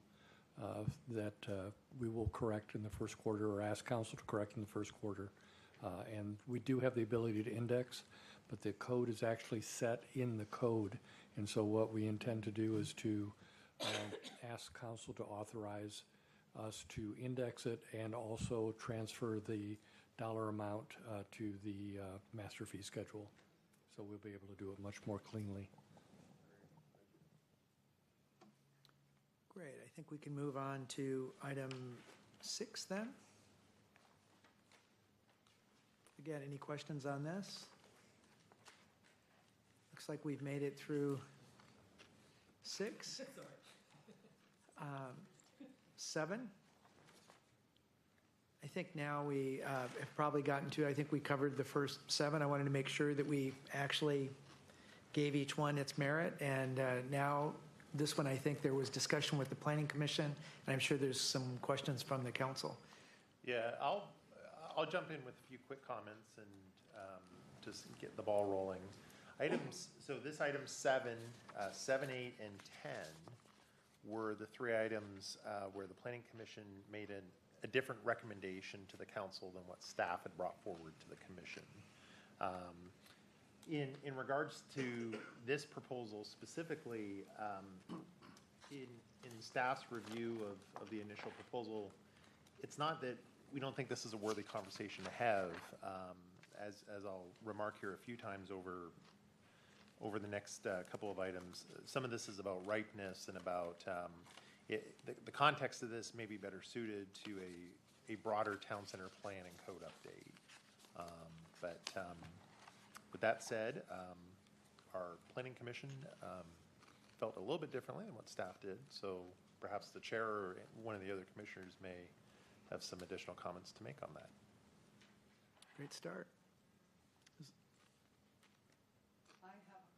that we will correct in the first quarter, or ask council to correct in the first quarter. And we do have the ability to index, but the code is actually set in the code. And so what we intend to do is to ask council to authorize us to index it and also transfer the dollar amount to the master fee schedule. So we'll be able to do it much more cleanly. Great. I think we can move on to item 6 then. Again, any questions on this? Looks like we've made it through 6. 7. I think now we have probably gotten to, I think we covered the first 7. I wanted to make sure that we actually gave each one its merit. And now this one, I think there was discussion with the Planning Commission, and I'm sure there's some questions from the council. Yeah, I'll jump in with a few quick comments and just get the ball rolling. So this item 7, 7, 8, and 10 were the 3 items where the Planning Commission made a different recommendation to the council than what staff had brought forward to the commission. In regards to this proposal specifically, in staff's review of the initial proposal, it's not that we don't think this is a worthy conversation to have. As I'll remark here a few times over the next couple of items, some of this is about ripeness and about the context of this may be better suited to a broader town center plan and code update. But with that said, our planning commission felt a little bit differently than what staff did, so perhaps the chair or one of the other commissioners may have some additional comments to make on that. Great start. I have a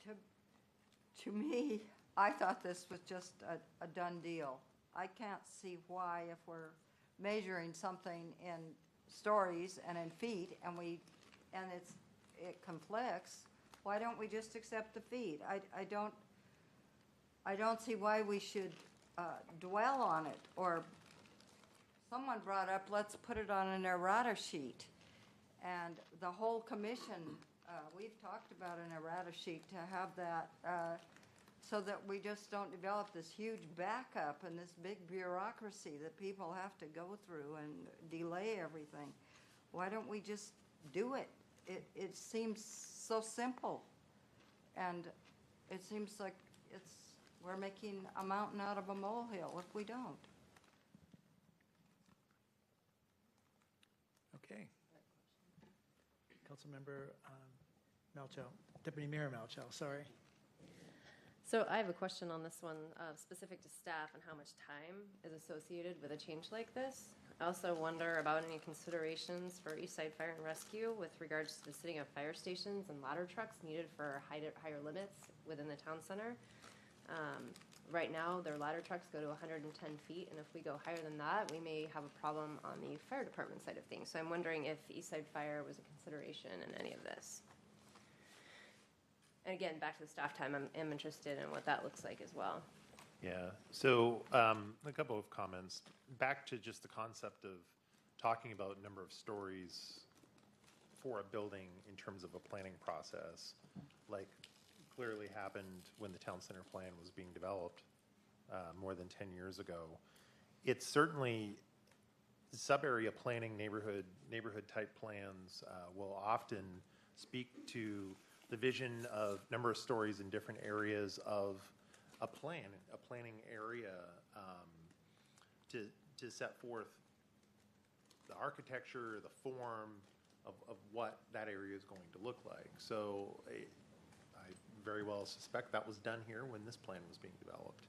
comment. To me, I thought this was just a done deal. I can't see why, if we're measuring something in stories and in feet, and it conflicts, why don't we just accept the feet? I don't see why we should dwell on it. Or someone brought up, let's put it on an errata sheet. And the whole commission, we've talked about an errata sheet to have that so that we just don't develop this huge backup and this big bureaucracy that people have to go through and delay everything. Why don't we just do it? It seems so simple. And it seems like we're making a mountain out of a molehill if we don't. Okay. Councilmember Malchow, Deputy Mayor Malchow, sorry. So I have a question on this one, specific to staff and how much time is associated with a change like this. I also wonder about any considerations for Eastside Fire and Rescue with regards to the sitting of fire stations and ladder trucks needed for higher limits within the town center. Right now, their ladder trucks go to 110 feet, and if we go higher than that, we may have a problem on the fire department side of things. So I'm wondering if Eastside Fire was a consideration in any of this. And again, back to the staff time, I'm interested in what that looks like as well. Yeah, so a couple of comments. Back to just the concept of talking about number of stories for a building in terms of a planning process, like clearly happened when the town center plan was being developed more than 10 years ago. It's certainly sub-area planning, neighborhood type plans will often speak to the vision of number of stories in different areas of a planning area to set forth the architecture, the form of what that area is going to look like. So I very well suspect that was done here when this plan was being developed.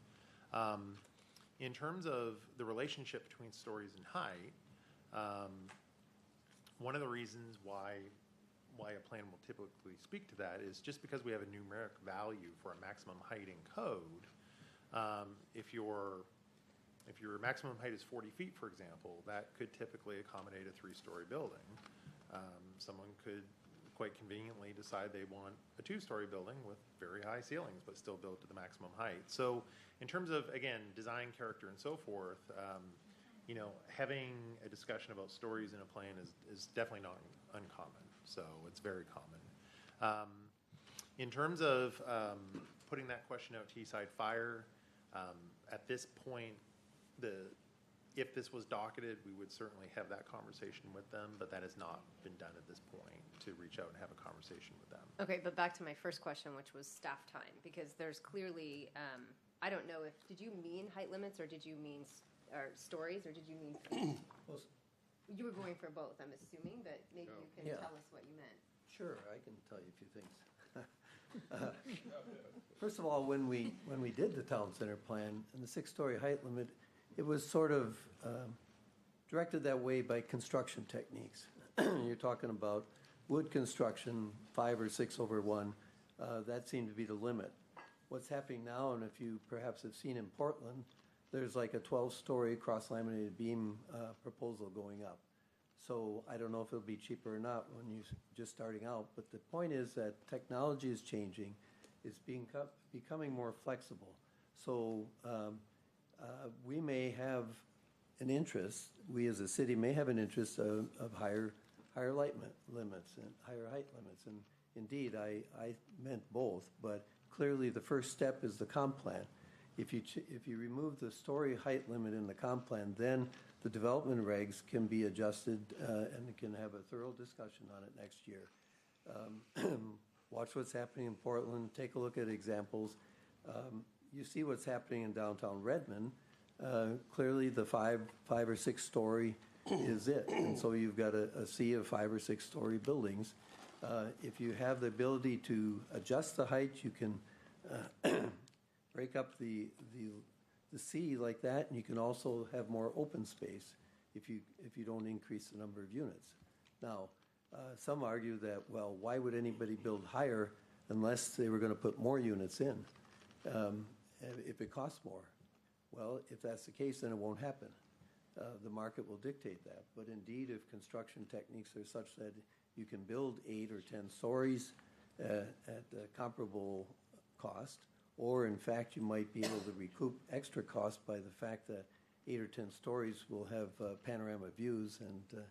In terms of the relationship between stories and height, one of the reasons why a plan will typically speak to that is just because we have a numeric value for a maximum height in code. If you're If your maximum height is 40 feet, for example, that could typically accommodate a 3-story building. Someone could quite conveniently decide they want a 2-story building with very high ceilings, but still built to the maximum height. So in terms of, again, design, character, and so forth, you know, having a discussion about stories in a plan is definitely not uncommon. So it's very common. In terms of putting that question out to Eastside Fire, at this point, if this was docketed, we would certainly have that conversation with them, but that has not been done at this point, to reach out and have a conversation with them. Okay, but back to my first question, which was staff time, because there's clearly, I don't know if, did you mean height limits, or did you mean stories, or did you mean feet? You were going for both, I'm assuming, but maybe you can tell us what you meant. Sure, I can tell you a few things. First of all, when we did the town center plan and the 6-story height limit, it was sort of directed that way by construction techniques. You're talking about wood construction, 5 or 6 over 1. That seemed to be the limit. What's happening now, and if you perhaps have seen in Portland, there's like a 12-story cross-laminated beam proposal going up. So I don't know if it'll be cheaper or not when you're just starting out, but the point is that technology is changing. It's becoming more flexible. So we may have an interest, we as a city may have an interest of higher light limits and higher height limits. And indeed, I meant both, but clearly the first step is the comp plan. If you remove the story height limit in the comp plan, then the development regs can be adjusted and can have a thorough discussion on it next year. Watch what's happening in Portland, take a look at examples. You see what's happening in downtown Redmond. Clearly the 5 or 6 story is it. And so you've got a sea of 5 or 6 story buildings. If you have the ability to adjust the height, you can break up the sea like that, and you can also have more open space if you don't increase the number of units. Now, some argue that, well, why would anybody build higher unless they were going to put more units in if it costs more? Well, if that's the case, then it won't happen. The market will dictate that. But indeed, if construction techniques are such that you can build 8 or 10 stories at a comparable cost, or in fact, you might be able to recoup extra cost by the fact that 8 or 10 stories will have panorama views. And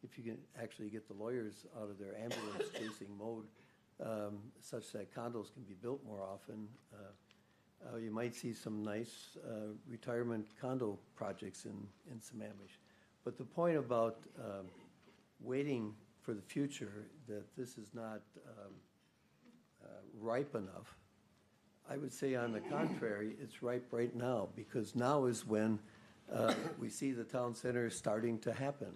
if you can actually get the lawyers out of their ambulance chasing mode such that condos can be built more often, you might see some nice retirement condo projects in Sammamish. But the point about waiting for the future, that this is not ripe enough, I would say on the contrary, it's ripe right now, because now is when we see the town center starting to happen.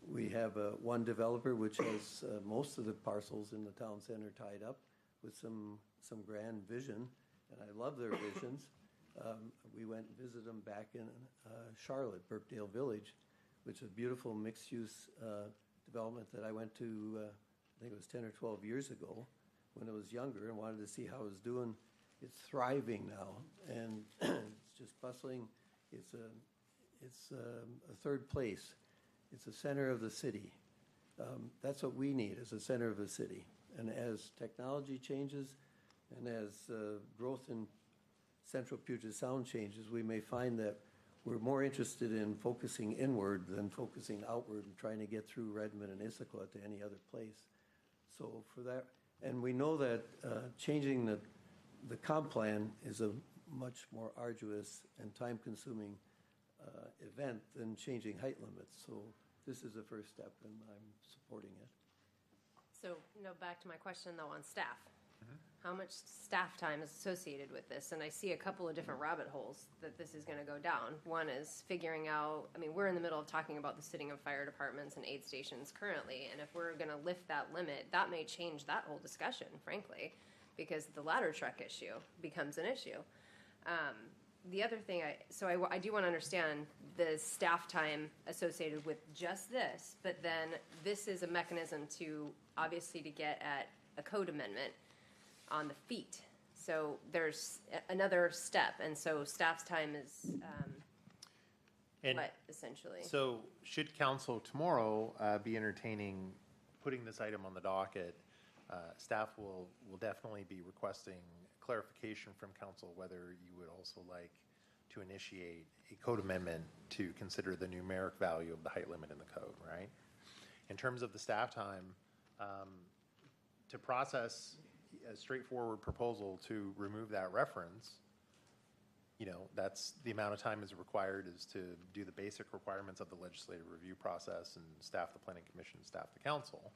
We have one developer which has most of the parcels in the town center tied up with some grand vision, and I love their visions. We went and visited them back in Charlotte, Burkdale Village, which is a beautiful mixed-use development that I went to, I think it was 10 or 12 years ago when I was younger and wanted to see how it was doing. It's thriving now, and it's just bustling. It's a third place. It's the center of the city. That's what we need, as a center of the city. And as technology changes, and as growth in central Puget Sound changes, we may find that we're more interested in focusing inward than focusing outward and trying to get through Redmond and Issaquah to any other place. So for that, and we know that changing the comp plan is a much more arduous and time-consuming event than changing height limits. So this is the first step, and I'm supporting it. So, back to my question, though, on staff. How much staff time is associated with this? And I see a couple of different rabbit holes that this is going to go down. One is figuring out, I mean, we're in the middle of talking about the sitting of fire departments and aid stations currently, and if we're going to lift that limit, that may change that whole discussion, frankly, because the ladder truck issue becomes an issue. The other thing, I do want to understand the staff time associated with just this, but then this is a mechanism to, obviously, to get at a code amendment on the feet. So there's another step, and so staff's time is And what, essentially? So should council tomorrow be entertaining putting this item on the docket, staff will definitely be requesting clarification from council whether you would also like to initiate a code amendment to consider the numeric value of the height limit in the code, right? In terms of the staff time, to process a straightforward proposal to remove that reference, you know, that's the amount of time is required is to do the basic requirements of the legislative review process and staff the planning commission, staff the council.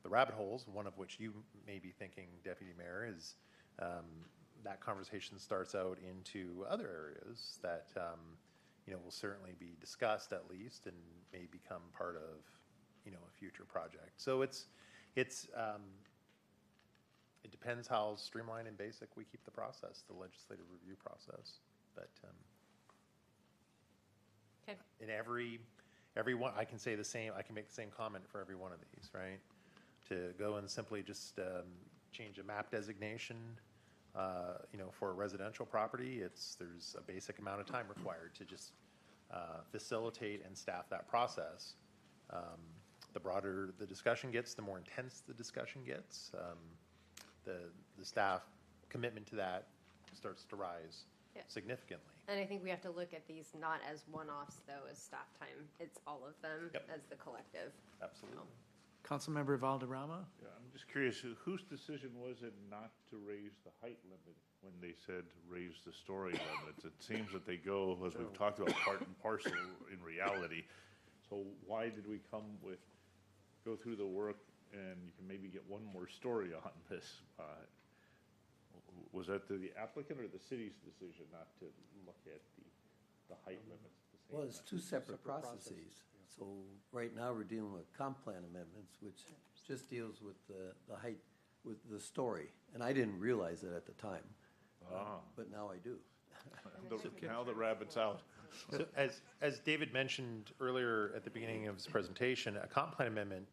The rabbit holes, one of which you may be thinking, Deputy Mayor, is that conversation starts out into other areas that, you know, will certainly be discussed at least and may become part of, you know, a future project. So it depends how streamlined and basic we keep the process, the legislative review process. But Okay. in every one, I can say the same. I can make the same comment for every one of these, right? To go and simply just change a map designation, you know, for a residential property, there's a basic amount of time required to just facilitate and staff that process. The broader the discussion gets, the more intense the discussion gets. The staff commitment to that starts to rise significantly. And I think we have to look at these not as one-offs, though, as staff time. It's all of them as the collective. Absolutely. Councilmember Valderrama? Yeah, I'm just curious, whose decision was it not to raise the height limit when they said raise the story limits? It seems that they go, as we've talked about, part and parcel in reality. So why did we go through the work and you can maybe get one more story on this? Was that the applicant or the city's decision not to look at the height limits at the same Well, it's time? two separate processes. So right now, we're dealing with comp plan amendments, which just deals with the height, with the story. And I didn't realize it at the time, but now I do. Now the rabbit's out. So as David mentioned earlier at the beginning of his presentation, a comp plan amendment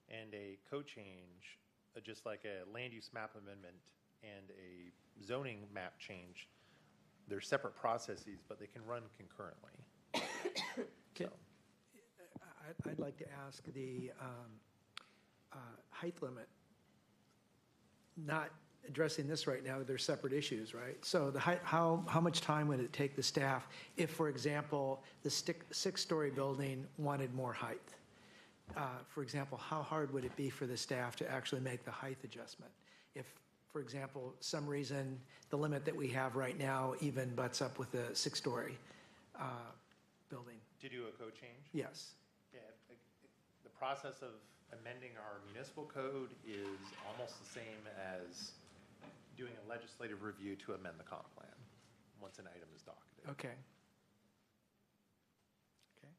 and a code change, just like a land use map amendment and a zoning map change, they're separate processes, but they can run concurrently. I'd like to ask the height limit, not addressing this right now, they're separate issues, right? So the height, how much time would it take the staff if, for example, the six-story building wanted more height? For example, how hard would it be for the staff to actually make the height adjustment? If, for example, some reason the limit that we have right now even butts up with a six-story building? To do a code change? Yes. Yeah, the process of amending our municipal code is almost the same as doing a legislative review to amend the comp plan, once an item is docketed. Okay. Okay.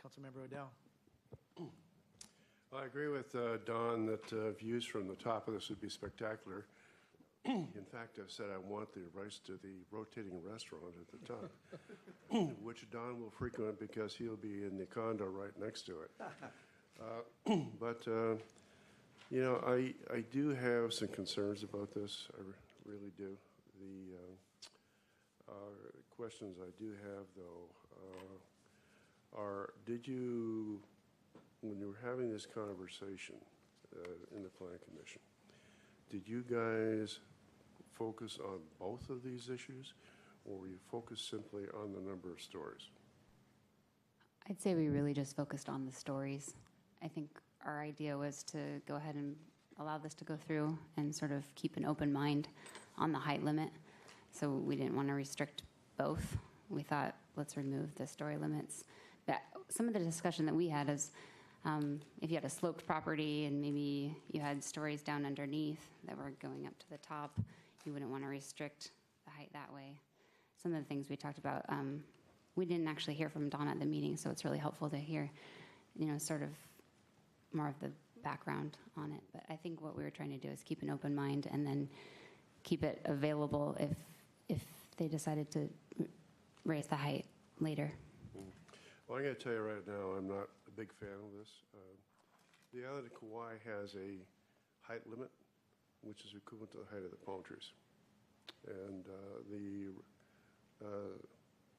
Councilmember Odell. I agree with Don that views from the top of this would be spectacular. In fact, I've said I want the rights to the rotating restaurant at the top, which Don will frequent because he'll be in the condo right next to it. But, you know, I do have some concerns about this. I really do. The questions I do have, though, are, did you, when you were having this conversation in the Planning Commission, did you guys focus on both of these issues, or were you focused simply on the number of stories? I'd say we really just focused on the stories. I think our idea was to go ahead and allow this to go through and sort of keep an open mind on the height limit. So we didn't want to restrict both. We thought, let's remove the story limits. But some of the discussion that we had is if you had a sloped property and maybe you had stories down underneath that were going up to the top, you wouldn't want to restrict the height that way. Some of the things we talked about, we didn't actually hear from Donna at the meeting, so it's really helpful to hear, you know, sort of more of the background on it. But I think what we were trying to do is keep an open mind and then keep it available if they decided to raise the height later. Well, I got to tell you right now, I'm not a big fan of this. The island of Kauai has a height limit, which is equivalent to the height of the palm trees. And the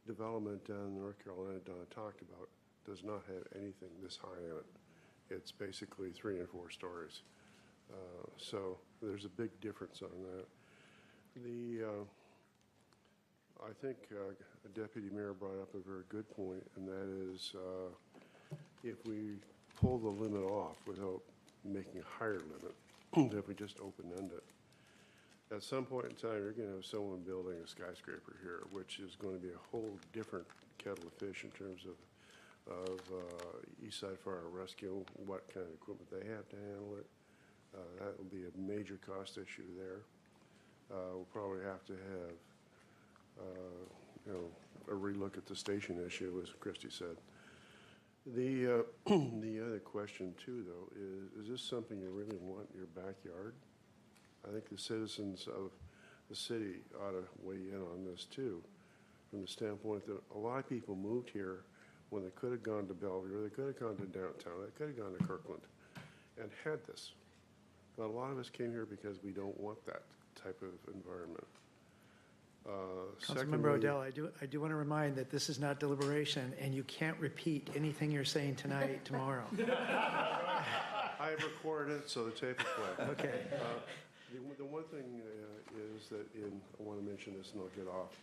development down in North Carolina Don talked about does not have anything this high in it. It's basically 3 and 4 stories. So there's a big difference on that. I think Deputy Mayor brought up a very good point, and that is if we pull the limit off without making a higher limit, if we just open-end it, at some point in time, you're going to have someone building a skyscraper here, which is going to be a whole different kettle of fish in terms of East Side Fire and Rescue, what kind of equipment they have to handle it. That will be a major cost issue there. We'll probably have to have, a relook at the station issue, as Christie said. The other question too, though, is this something you really want in your backyard? I think the citizens of the city ought to weigh in on this too, from the standpoint that a lot of people moved here when they could have gone to Bellevue, they could have gone to downtown, they could have gone to Kirkland and had this. But a lot of us came here because we don't want that type of environment. Councilmember Odell, I do want to remind that this is not deliberation, and you can't repeat anything you're saying tonight, tomorrow. I have recorded it, so the tape will play. Okay. The one thing is that I want to mention this and I'll get off.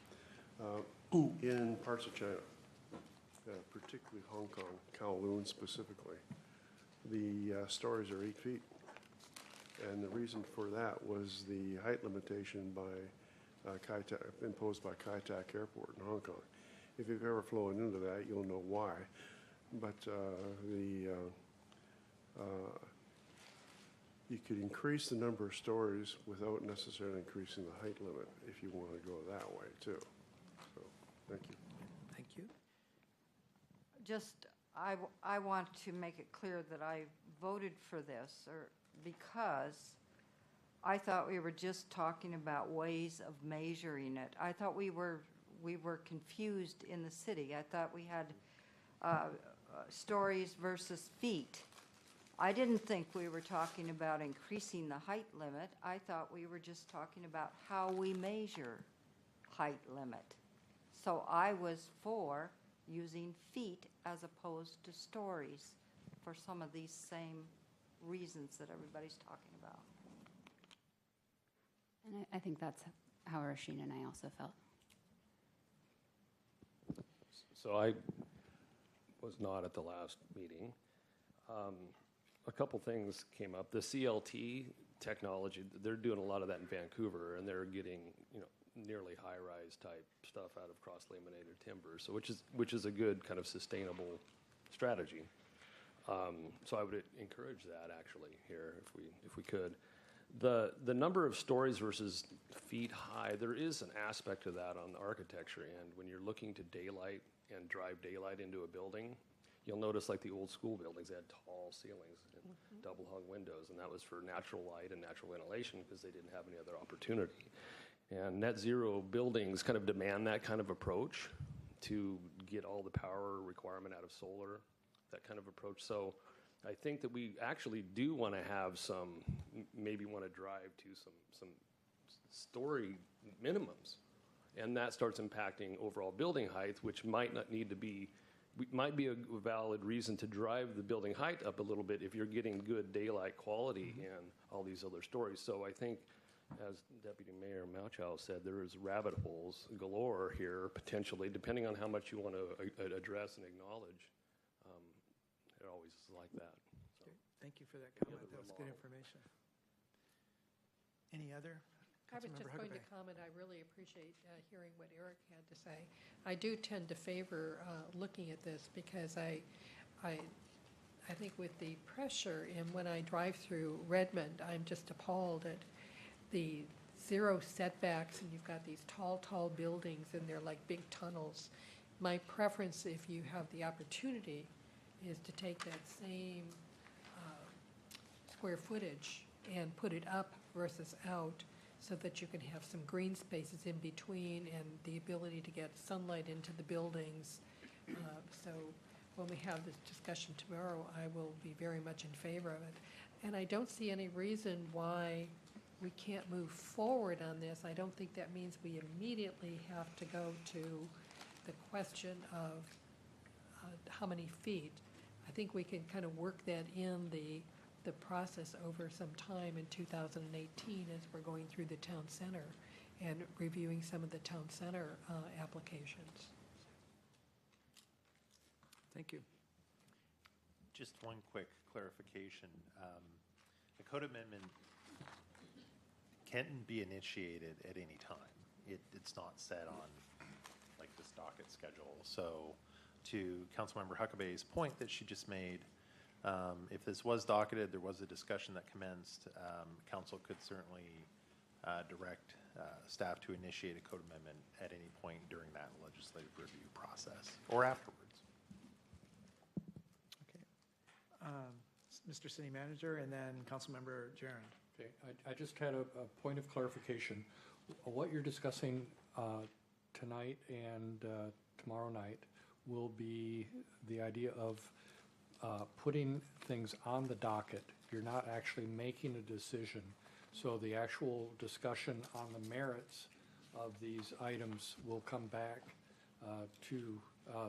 In parts of China, particularly Hong Kong, Kowloon specifically, the stories are 8 feet. And the reason for that was the height limitation imposed by Kai Tak Airport in Hong Kong. If you've ever flown into that, you'll know why. But you could increase the number of stories without necessarily increasing the height limit if you want to go that way too. So, thank you. Thank you. Just, I want to make it clear that I voted for this because I thought we were just talking about ways of measuring it. I thought we were confused in the city. I thought we had stories versus feet. I didn't think we were talking about increasing the height limit. I thought we were just talking about how we measure height limit. So I was for using feet as opposed to stories for some of these same reasons that everybody's talking about. And I think that's how Rasheen and I also felt. So I was not at the last meeting. A couple things came up. The CLT technology, they're doing a lot of that in Vancouver, and they're getting, nearly high-rise type stuff out of cross-laminated timber, so which is a good kind of sustainable strategy. So I would encourage that actually here if we could. The number of stories versus feet high, there is an aspect of that on the architecture end. When you're looking to daylight and drive daylight into a building, you'll notice like the old school buildings, they had tall ceilings and double hung windows, and that was for natural light and natural ventilation because they didn't have any other opportunity. And net zero buildings kind of demand that kind of approach to get all the power requirement out of solar, that kind of approach. So I think that we actually do want to have maybe want to drive to some story minimums. And that starts impacting overall building height, which might not need to be, might be a valid reason to drive the building height up a little bit if you're getting good daylight quality and all these other stories. So I think, as Deputy Mayor Mauchow said, there is rabbit holes galore here, potentially, depending on how much you want to address and acknowledge. It always is like that. So. Thank you for that comment. That was good information. Any other? I was just going to comment, I really appreciate hearing what Eric had to say. I do tend to favor looking at this because I think with the pressure, and when I drive through Redmond, I'm just appalled at the zero setbacks, and you've got these tall buildings, and they're like big tunnels. My preference, if you have the opportunity, is to take that same square footage and put it up versus out, so that you can have some green spaces in between and the ability to get sunlight into the buildings. So when we have this discussion tomorrow, I will be very much in favor of it. And I don't see any reason why we can't move forward on this. I don't think that means we immediately have to go to the question of how many feet, I think we can kind of work that in the process over some time in 2018 as we're going through the town center and reviewing some of the town center applications. Thank you. Just one quick clarification. A code amendment can be initiated at any time. It's not set on like this docket schedule. So to Councilmember Huckabay's point that she just made, if this was docketed, there was a discussion that commenced, council could certainly direct staff to initiate a code amendment at any point during that legislative review process or afterwards. Mr. City Manager, and then Councilmember Jaron. Okay, I just had a point of clarification. What you're discussing tonight and tomorrow night will be the idea of putting things on the docket. You're not actually making a decision. So the actual discussion on the merits of these items will come back to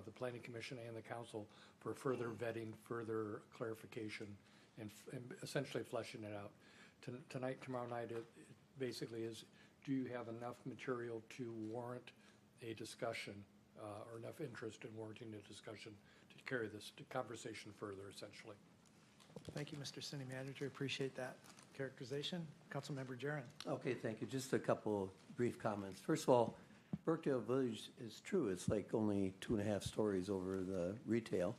the Planning Commission and the Council for further vetting, further clarification, and essentially fleshing it out. Tonight, tomorrow night, it basically is, do you have enough material to warrant a discussion or enough interest in warranting a discussion to carry this conversation further, essentially? Thank you, Mr. City Manager. Appreciate that characterization. Councilmember Jaron. Okay, thank you. Just a couple brief comments. First of all, Birkdale Village is true. It's like only 2.5 stories over the retail.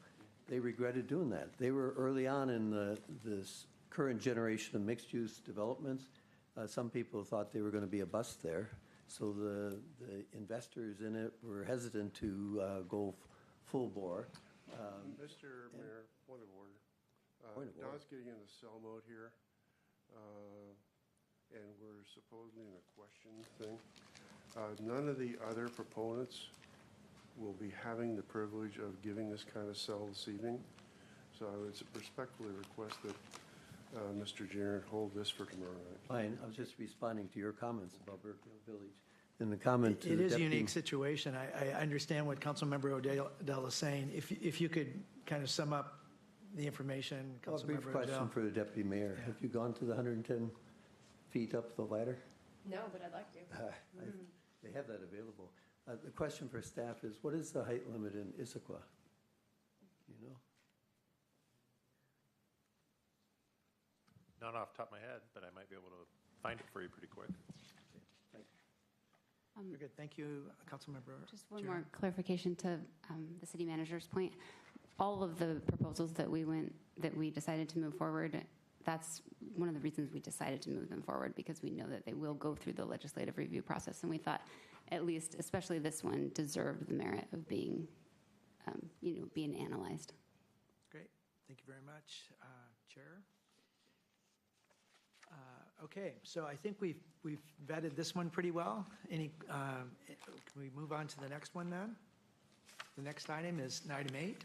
They regretted doing that. They were early on in this current generation of mixed-use developments. Some people thought they were going to be a bust there. So the investors in it were hesitant to go full bore. Mr. Mayor, point of order. Point of order. Don's getting into cell mode here, and we're supposedly in a question thing. None of the other proponents will be having the privilege of giving this kind of cell this evening. So I would respectfully request that Mr. Jaron hold this for tomorrow night. Fine. I was just responding to your comments about Birkdale Village. In the comment to It the is a deputy- unique situation. I understand what Councilmember Odell is saying. If you could kind of sum up the information, Well, a brief Councilmember question Odell. for the deputy mayor. Yeah. Have you gone to the 110 feet up the ladder? No, but I'd like to. They have that available. The question for staff is, what is the height limit in Issaquah? You know? Not off the top of my head, but I might be able to find it for you pretty quick. Very good. Thank you, Councilmember. Just one Jaron. more clarification to the city manager's point. All of the proposals that we decided to move forward, that's one of the reasons we decided to move them forward, because we know that they will go through the legislative review process, and we thought at least, especially this one, deserved the merit of being, being analyzed. Great. Thank you very much, Chair. Okay, so I think we've vetted this one pretty well. Can we move on to the next one then? The next item is item 8.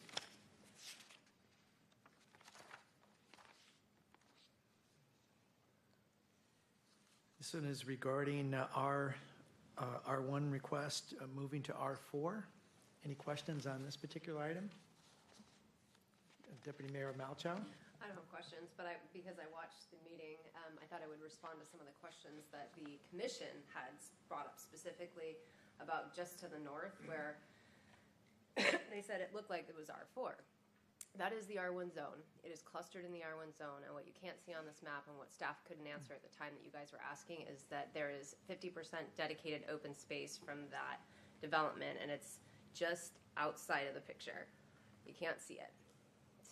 This one is regarding our R1 request moving to R4. Any questions on this particular item? Deputy Mayor Malchow? I don't have questions, but because I watched the meeting, I thought I would respond to some of the questions that the commission had brought up specifically about just to the north, where they said it looked like it was R4. That is the R1 zone. It is clustered in the R1 zone, and what you can't see on this map and what staff couldn't answer at the time that you guys were asking is that there is 50% dedicated open space from that development, and it's just outside of the picture. You can't see it.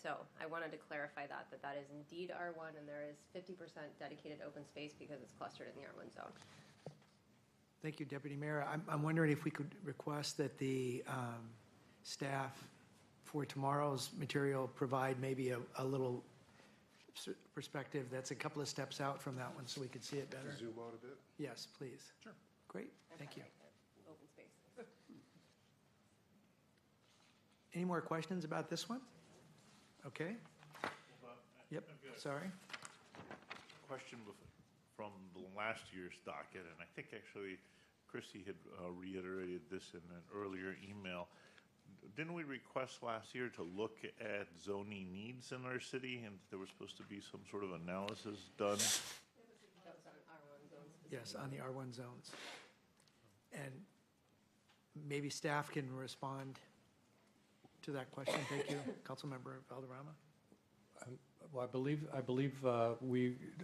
So I wanted to clarify that is indeed R1, and there is 50% dedicated open space because it's clustered in the R1 zone. Thank you, Deputy Mayor. I'm wondering if we could request that the staff for tomorrow's material provide maybe a little perspective that's a couple of steps out from that one so we could see it better. Zoom out a bit? Yes, please. Sure. Great, thank you. Open space. Any more questions about this one? Okay. Yep, sorry. Question from the last year's docket, and I think actually Chrissy had reiterated this in an earlier email. Didn't we request last year to look at zoning needs in our city, and there was supposed to be some sort of analysis done? Yes, on the R1 zones. And maybe staff can respond to that question. Thank you, Councilmember Valderrama. Well, I believe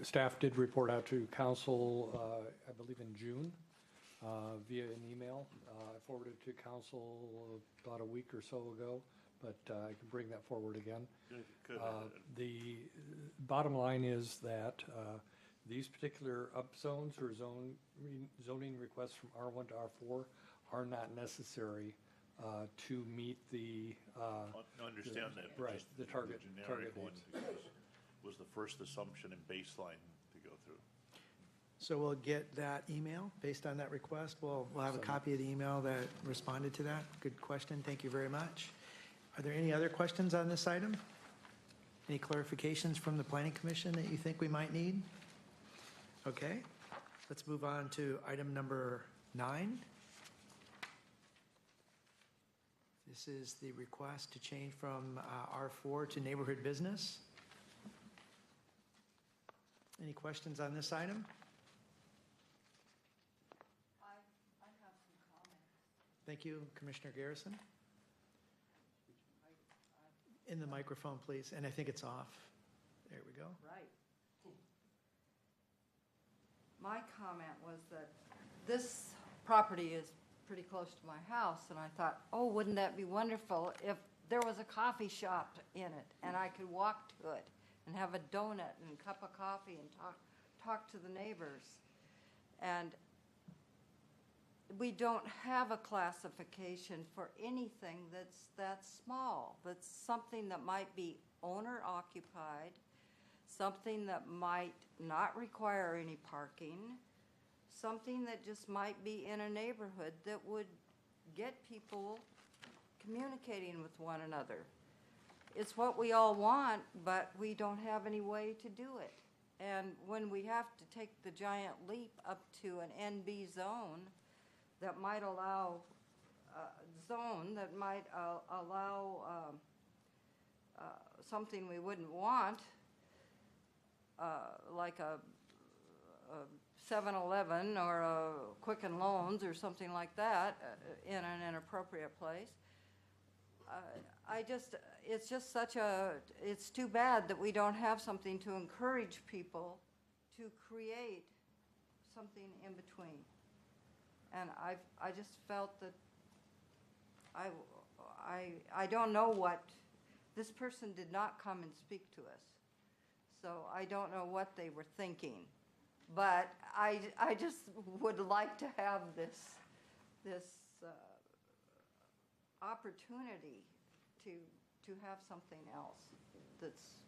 staff did report out to council, I believe in June, via an email. I forwarded it to council about a week or so ago, but I can bring that forward again. Good. The bottom line is that these particular upzones or zoning requests from R1 to R4 are not necessary to meet the. Understand that. Right, just the target generic one needs. was the first assumption and baseline to go through. So we'll get that email based on that request. We'll have a copy of the email that responded to that. Good question. Thank you very much. Are there any other questions on this item? Any clarifications from the Planning Commission that you think we might need? Okay, let's move on to item number 9. This is the request to change from R4 to neighborhood business. Any questions on this item? I have some comments. Thank you, Commissioner Garrison. In the microphone, please, and I think it's off. There we go. Right. My comment was that this property is pretty close to my house, and I thought, oh, wouldn't that be wonderful if there was a coffee shop in it, and I could walk to it and have a donut and a cup of coffee and talk to the neighbors. And we don't have a classification for anything that's that small. That's something that might be owner occupied, something that might not require any parking, something that just might be in a neighborhood that would get people communicating with one another. It's what we all want, but we don't have any way to do it. And when we have to take the giant leap up to an NB zone that might allow something we wouldn't want, like a 7-Eleven or a Quicken Loans or something like that in an inappropriate place. It's too bad that we don't have something to encourage people to create something in between. And I just felt that I don't know what, this person did not come and speak to us. So I don't know what they were thinking. But I just would like to have this opportunity to have something else that's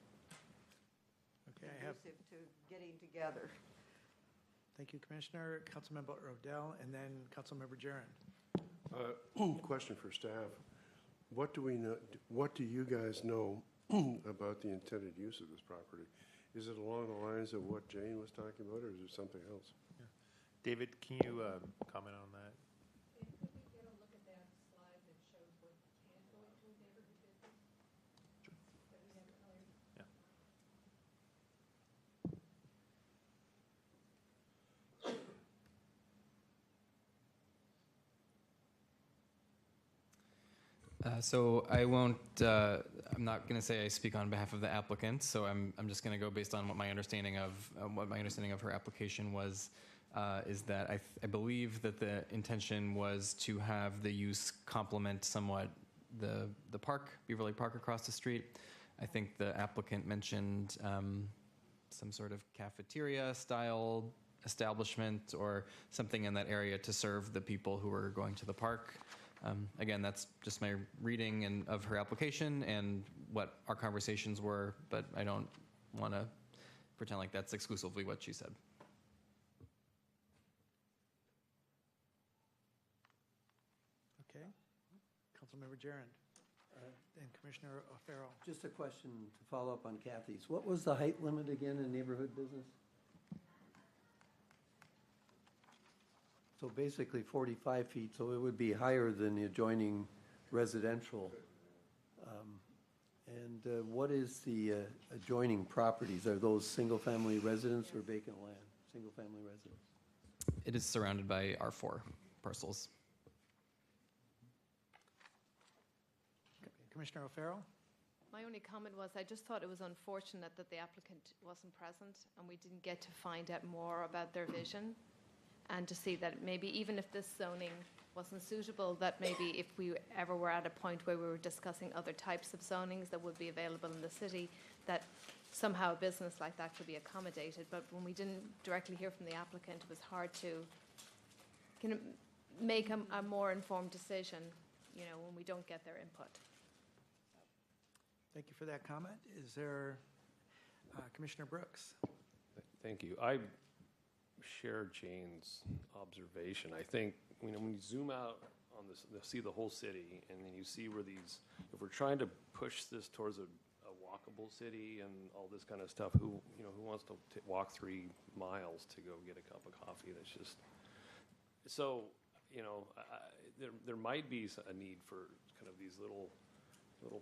conducive to getting together. Thank you, Commissioner. Councilmember Rodell, and then Councilmember Jaron. Question for staff. What do we know, what do you guys know about the intended use of this property? Is it along the lines of what Jane was talking about, or is it something else? David, can you comment on that? And could we get a look at that slide that shows what can go into a neighborhood business? That we have earlier? Yeah. So I won't, I'm not going to say I speak on behalf of the applicant, so I'm just going to go based on what my understanding of her application was, is that I believe that the intention was to have the use complement somewhat the park, Beaverley Park across the street. I think the applicant mentioned some sort of cafeteria style establishment or something in that area to serve the people who are going to the park. Again, that's just my reading of her application and what our conversations were, but I don't want to pretend like that's exclusively what she said. Okay. Councilmember Jaron, and Commissioner O'Farrell. Just a question to follow up on Kathy's. What was the height limit again in neighborhood business? So basically 45 feet, so it would be higher than the adjoining residential. And what is the adjoining properties? Are those single-family residents or vacant land? Single-family residents? It is surrounded by R4 parcels. Commissioner O'Farrell? My only comment was I just thought it was unfortunate that the applicant wasn't present and we didn't get to find out more about their vision and to see that maybe even if this zoning wasn't suitable, that maybe if we ever were at a point where we were discussing other types of zonings that would be available in the city, that somehow a business like that could be accommodated. But when we didn't directly hear from the applicant, it was hard to kind of make a more informed decision, you know, when we don't get their input. Thank you for that comment. Is there Commissioner Brooks? Thank you. I share Jane's observation. I think, you know, when you zoom out on this, see the whole city, and then you see where these, if we're trying to push this towards a walkable city and all this kind of stuff, who wants to walk 3 miles to go get a cup of coffee? That's just, so, you know, there might be a need for kind of these little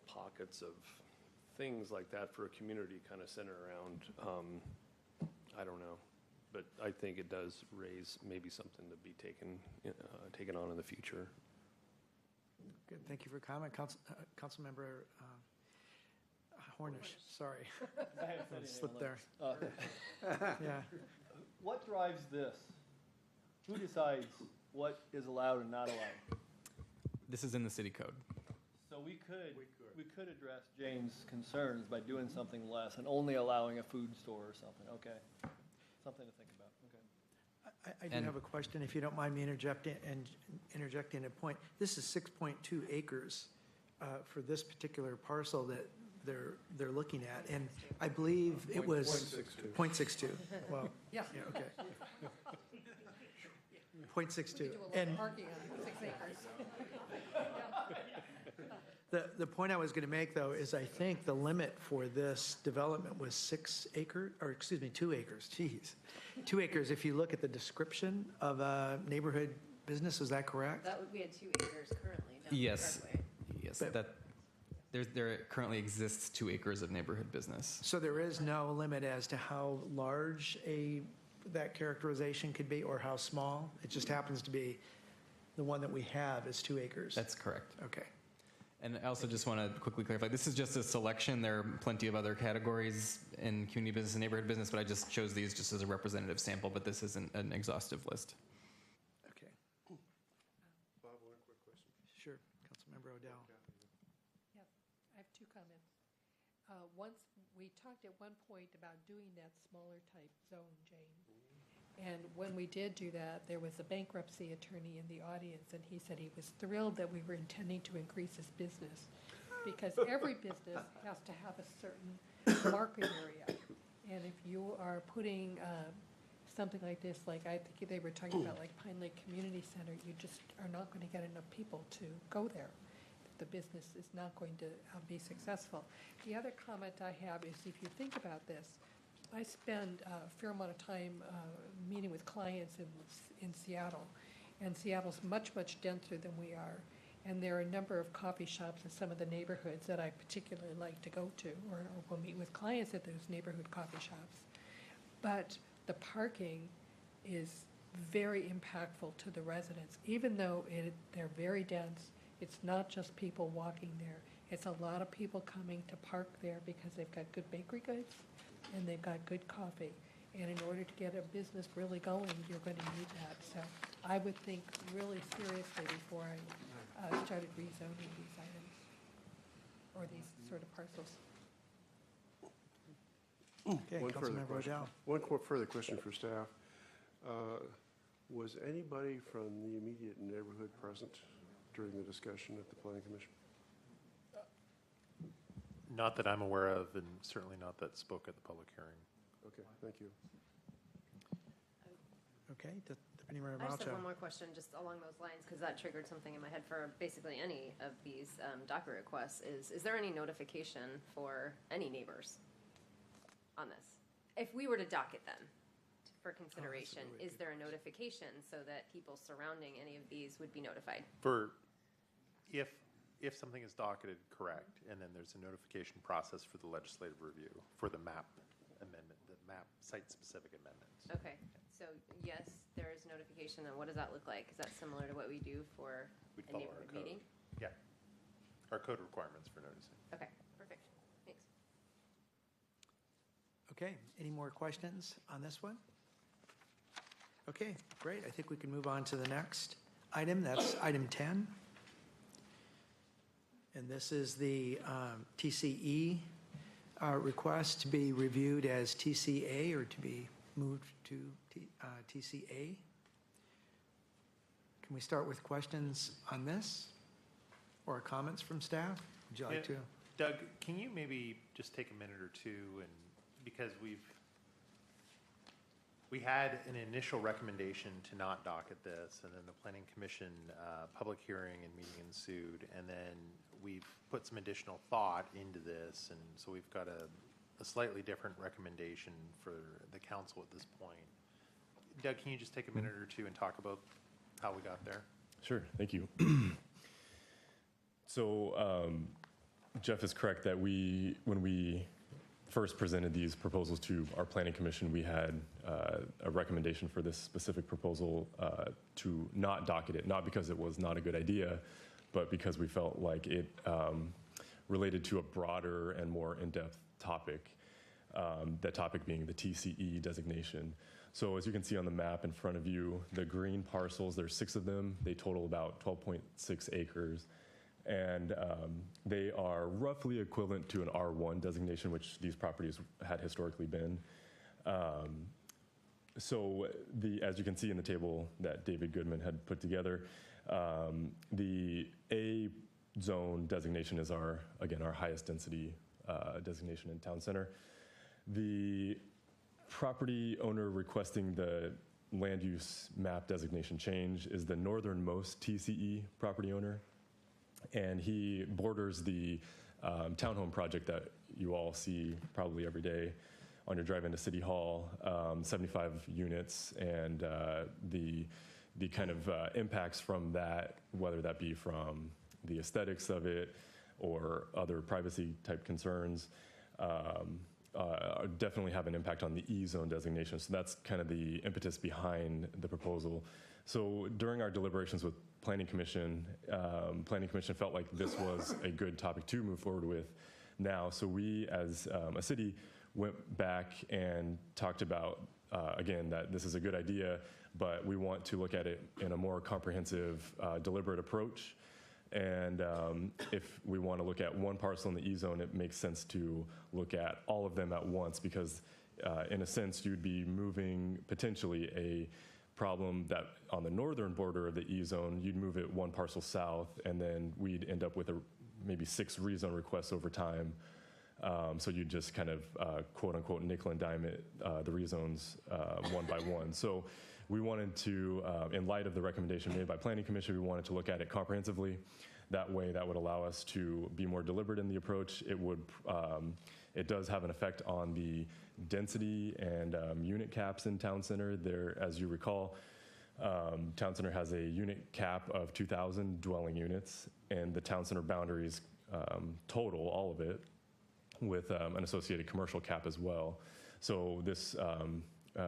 pockets of things like that for a community kind of center around. I don't know, but I think it does raise maybe something to be taken on in the future. Good, thank you for comment. Councilmember Hornish, sorry. Slipped there. Yeah. What drives this? Who decides what is allowed and not allowed? This is in the city code. So we could address Jane's concerns by doing something less and only allowing a food store or something. Okay, something to think about. Okay. I do have a question, if you don't mind me interjecting a point. This is 6.2 acres for this particular parcel that they're looking at, and I believe it was 0.62. Well, yeah, okay. 0.62. And Parking on 6 acres. the point I was going to make, though, is I think the limit for this development was 6 acres, or excuse me, 2 acres. Geez, 2 acres. If you look at the description of a neighborhood business, is that correct? That would be at 2 acres currently. Yes. Yes. There currently exists 2 acres of neighborhood business. So there is no limit as to how large that characterization could be, or how small? It just happens to be the one that we have is 2 acres. That's correct. Okay. And I also just want to quickly clarify, this is just a selection. There are plenty of other categories in community business and neighborhood business, but I just chose these just as a representative sample, but this isn't an exhaustive list. Okay. Bob, one quick question. Sure. Councilmember O'Dowd. Yes, I have 2 comments. Once, we talked at one point about doing that smaller type zone, Jane. And when we did do that, there was a bankruptcy attorney in the audience, and he said he was thrilled that we were intending to increase his business, because every business has to have a certain market area. And if you are putting something like this, like I think they were talking about, like Pine Lake Community Center, you just are not going to get enough people to go there. The business is not going to be successful. The other comment I have is, if you think about this, I spend a fair amount of time meeting with clients in Seattle, and Seattle's much, much denser than we are. And there are a number of coffee shops in some of the neighborhoods that I particularly like to go to, or will meet with clients at those neighborhood coffee shops. But the parking is very impactful to the residents. Even though they're very dense, it's not just people walking there. It's a lot of people coming to park there because they've got good bakery goods and they've got good coffee. And in order to get a business really going, you're going to need that. So I would think really seriously before I started rezoning these items, or these sort of parcels. Okay, Councilmember O'Dowd. One further question for staff. Was anybody from the immediate neighborhood present during the discussion at the Planning Commission? Not that I'm aware of, and certainly not that spoke at the public hearing. Okay, thank you. Okay, Deputy Mayor I just have Malchow. one more question just along those lines, because that triggered something in my head for basically any of these DACA requests. Is there any notification for any neighbors on this? If we were to docket them for consideration. Is there a notification so that people surrounding any of these would be notified? For, if something is docketed, correct, and then there's a notification process for the legislative review for the map amendment, the map site-specific amendments. Okay, so yes, there is notification, and what does that look like? Is that similar to what we do for We'd a follow our neighborhood code. meeting? Yeah. Our code requirements for noticing. Okay, perfect, thanks. Okay, any more questions on this one? Okay, great. I think we can move on to the next item. That's item 10. And this is the TCE request to be reviewed as TCA or to be moved to TCA. Can we start with questions on this or comments from staff? Would you like to? Doug, can you maybe just take a minute or two, and because we had an initial recommendation to not docket this, and then the Planning Commission public hearing and meeting ensued, and then we've put some additional thought into this, and so we've got a slightly different recommendation for the council at this point. Doug, can you just take a minute or two and talk about how we got there? Sure, thank you. So Jeff is correct that when we first presented these proposals to our Planning Commission, we had a recommendation for this specific proposal to not docket it, not because it was not a good idea, but because we felt like it related to a broader and more in-depth topic, that topic being the TCE designation. So as you can see on the map in front of you, the green parcels, there's 6 of them. They total about 12.6 acres. And they are roughly equivalent to an R1 designation, which these properties had historically been. So as you can see in the table that David Goodman had put together, the A zone designation is our highest density designation in town center. The property owner requesting the land use map designation change is the northernmost TCE property owner. And he borders the townhome project that you all see probably every day on your drive into City Hall, 75 units, and the kind of impacts from that, whether that be from the aesthetics of it or other privacy type concerns, definitely have an impact on the E-zone designation. So that's kind of the impetus behind the proposal. So during our deliberations with Planning Commission felt like this was a good topic to move forward with now. So we, as a city, went back and talked about, again, that this is a good idea, but we want to look at it in a more comprehensive, deliberate approach. And if we want to look at one parcel in the E-zone, it makes sense to look at all of them at once because, in a sense, you'd be moving potentially a problem that on the northern border of the E-zone, you'd move it one parcel south, and then we'd end up with maybe 6 rezone requests over time. So you'd just kind of, quote unquote, nickel and dime it, the rezones one by one. So we wanted to, in light of the recommendation made by Planning Commission, we wanted to look at it comprehensively. That way, that would allow us to be more deliberate in the approach. It does have an effect on the density and unit caps in Town Center. There, as you recall, Town Center has a unit cap of 2,000 dwelling units, and the Town Center boundaries total, all of it, with an associated commercial cap as well. So this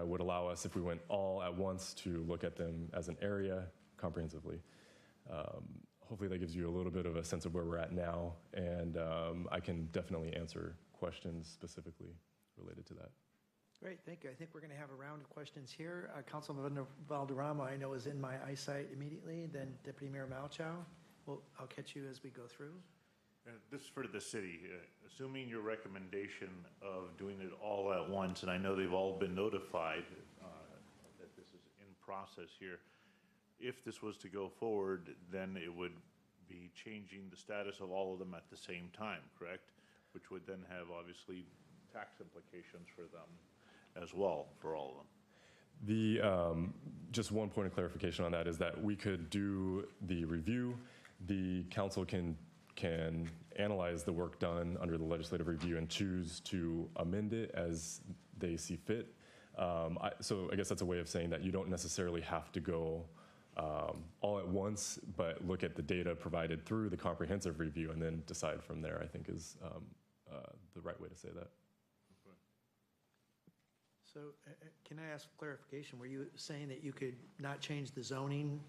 would allow us, if we went all at once, to look at them as an area comprehensively. Hopefully that gives you a little bit of a sense of where we're at now, and I can definitely answer questions specifically related to that. Great, thank you. I think we're going to have a round of questions here. Councilman Valderrama, I know, is in my eyesight immediately, then Deputy Mayor Malchow. I'll catch you as we go through. This is for the city. Assuming your recommendation of doing it all at once, and I know they've all been notified that this is in process here, if this was to go forward, then it would be changing the status of all of them at the same time, correct? Which would then have obviously tax implications for them as well, for all of them. Just one point of clarification on that is that we could do the review. The council can analyze the work done under the legislative review and choose to amend it as they see fit. So I guess that's a way of saying that you don't necessarily have to go all at once, but look at the data provided through the comprehensive review and then decide from there, I think is the right way to say that. So can I ask clarification? Were you saying that you could not change the zoning?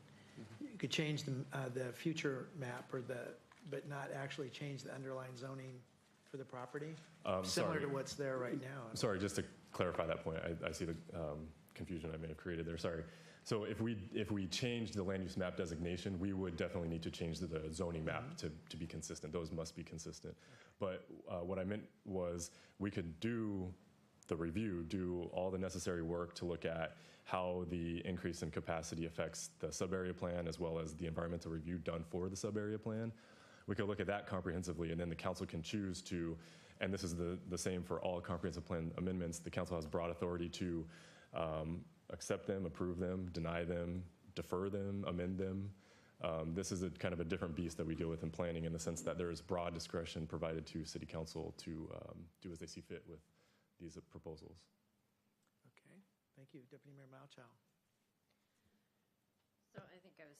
You could change the future map but not actually change the underlying zoning for the property? Similar Sorry. to what's there right now? Sorry, just to clarify that point, I see the confusion I may have created there, sorry. So if we change the land use map designation, we would definitely need to change the zoning map to be consistent. Those must be consistent. But what I meant was we could do the review, do all the necessary work to look at how the increase in capacity affects the sub-area plan as well as the environmental review done for the sub-area plan. We could look at that comprehensively, and then the council can choose to, and this is the same for all comprehensive plan amendments, the council has broad authority to accept them, approve them, deny them, defer them, amend them. This is a kind of a different beast that we deal with in planning in the sense that there is broad discretion provided to city council to do as they see fit with these proposals. Okay, thank you. Deputy Mayor Malchow. So I think I was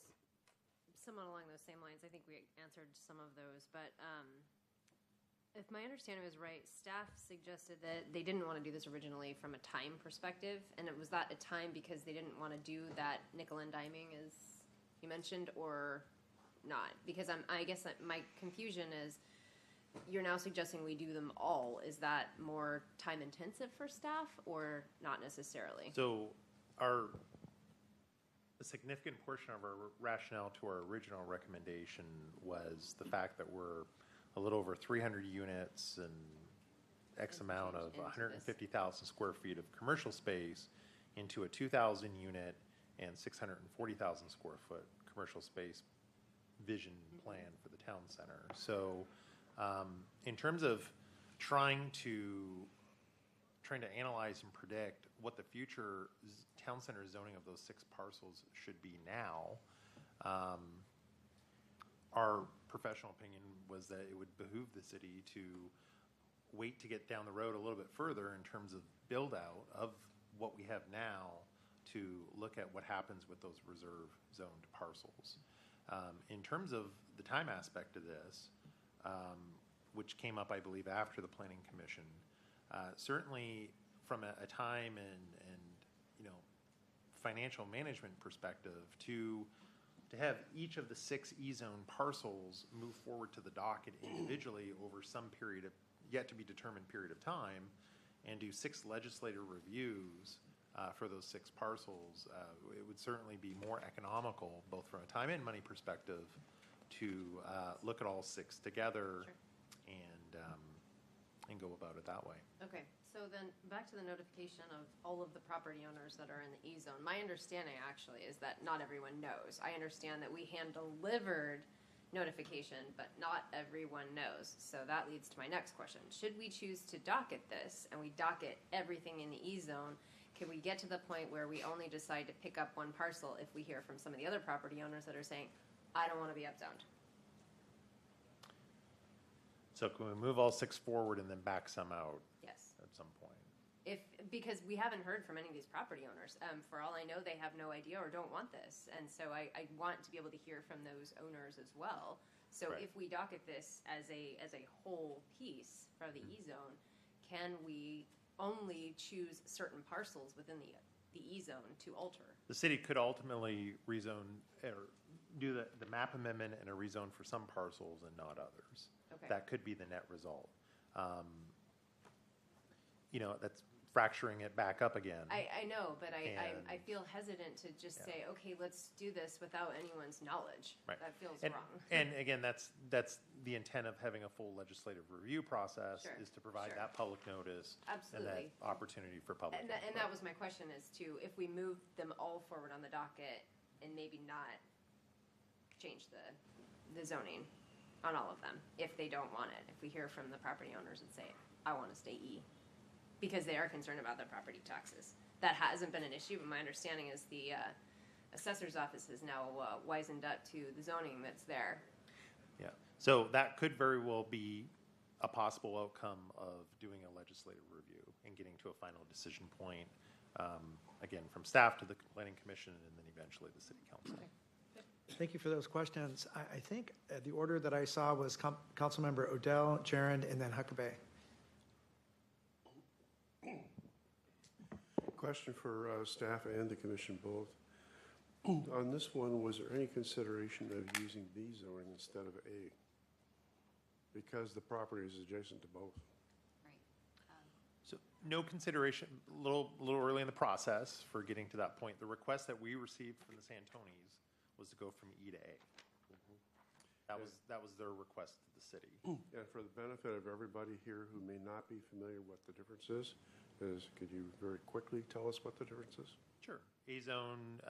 somewhat along those same lines. I think we answered some of those, but if my understanding was right, staff suggested that they didn't want to do this originally from a time perspective, and was that a time because they didn't want to do that nickel and diming as you mentioned, or not? Because I guess that my confusion is, you're now suggesting we do them all. Is that more time intensive for staff or not necessarily? So a significant portion of our rationale to our original recommendation was the fact that we're a little over 300 units and X amount of 150,000 square feet of commercial space into a 2,000 unit and 640,000 square foot commercial space vision plan for the town center. So in terms of trying to analyze and predict what the future town center zoning of those 6 parcels should be now, our professional opinion was that it would behoove the city to wait to get down the road a little bit further in terms of build out of what we have now to look at what happens with those reserve zoned parcels. In terms of the time aspect of this, which came up, I believe, after the Planning Commission, certainly from a time and financial management perspective, to have each of the 6 E-zone parcels move forward to the docket individually over some period of yet to be determined period of time, and do 6 legislative reviews for those 6 parcels, it would certainly be more economical, both from a time and money perspective, to look at all 6 together. Sure. And go about it that way. Okay, so then back to the notification of all of the property owners that are in the E-zone. My understanding actually is that not everyone knows. I understand that we hand-delivered notification, but not everyone knows. So that leads to my next question. Should we choose to docket this, and we docket everything in the E-zone, can we get to the point where we only decide to pick up one parcel if we hear from some of the other property owners that are saying, I don't want to be upzoned? So can we move all 6 forward and then back some out? Yes. At some point? Because we haven't heard from any of these property owners. For all I know, they have no idea or don't want this. And so I want to be able to hear from those owners as well. So Right. if we docket this as a whole piece for the E-zone, can we only choose certain parcels within the E-zone to alter? The city could ultimately rezone or do the map amendment and a rezone for some parcels and not others. Okay. That could be the net result. That's fracturing it back up again. I know, but I And- feel hesitant to just Yeah. say, okay, let's do this without anyone's knowledge. Right. That feels And, wrong. and again, that's the intent of having a full legislative review process, Sure, is to provide sure. that public notice Absolutely. and that opportunity for public And input. that was my question, is to, if we move them all forward on the docket and maybe not change the zoning on all of them, if they don't want it, if we hear from the property owners and say, I want to stay E, because they are concerned about their property taxes. That hasn't been an issue, but my understanding is the assessor's office has now wisened up to the zoning that's there. Yeah, so that could very well be a possible outcome of doing a legislative review and getting to a final decision point again, from staff to the planning commission and then eventually the city council. Thank you for those questions. I think the order that I saw was Councilmember Odell, Jarrand, and then Huckabee. Question for staff and the commission both. On this one, was there any consideration of using B zoning instead of A? Because the property is adjacent to both. So no consideration, a little early in the process for getting to that point. The request that we received from the Santonis was to go from E to A. That was their request to the city. And for the benefit of everybody here who may not be familiar what the difference is could you very quickly tell us what the difference is? Sure. A zone,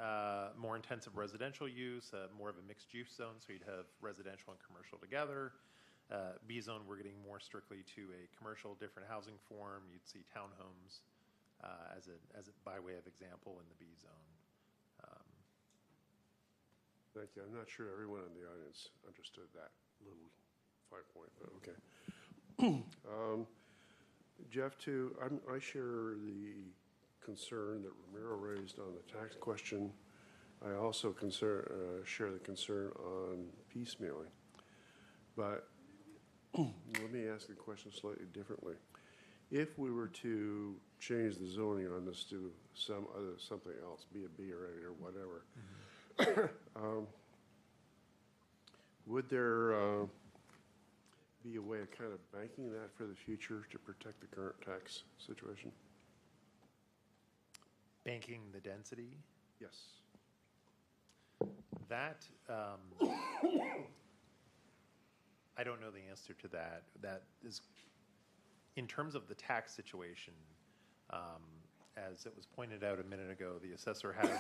more intensive residential use, more of a mixed use zone, so you'd have residential and commercial together. B zone, we're getting more strictly to a commercial, different housing form. You'd see townhomes as a by way of example in the B zone. Thank you. I'm not sure everyone in the audience understood that little 5 point, but okay. Jeff, too, I share the concern that Ramiro raised on the tax question. I also share the concern on piecemealing. But let me ask the question slightly differently. If we were to change the zoning on this to something else, be it B or A or whatever, would there be a way of kind of banking that for the future to protect the current tax situation? Banking the density? Yes. That, I don't know the answer to that. That is, in terms of the tax situation, as it was pointed out a minute ago, the assessor has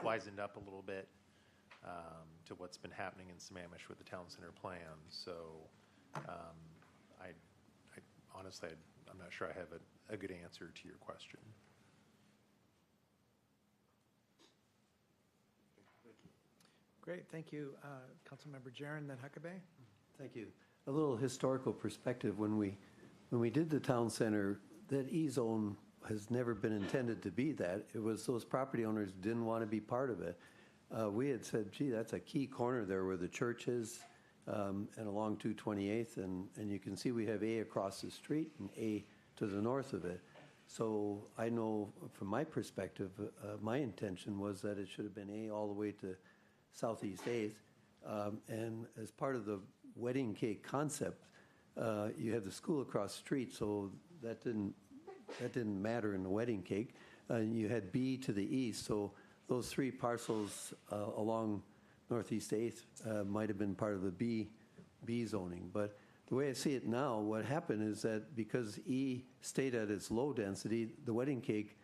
wisened up a little bit to what's been happening in Sammamish with the town center plan. So I honestly, I'm not sure I have a good answer to your question. Great, thank you. Councilmember Jarrand, then Huckabee. Thank you. A little historical perspective. When we did the town center, that E-zone has never been intended to be that. It was those property owners didn't want to be part of it. We had said, gee, that's a key corner there where the church is and along 228th. And you can see we have A across the street and A to the north of it. So I know from my perspective, my intention was that it should have been A all the way to Southeast 8th. And as part of the wedding cake concept, you have the school across the street, so that didn't matter in the wedding cake. You had B to the east, so those three parcels along Northeast 8th might have been part of the B zoning. But the way I see it now, what happened is that because E stayed at its low density, the wedding cake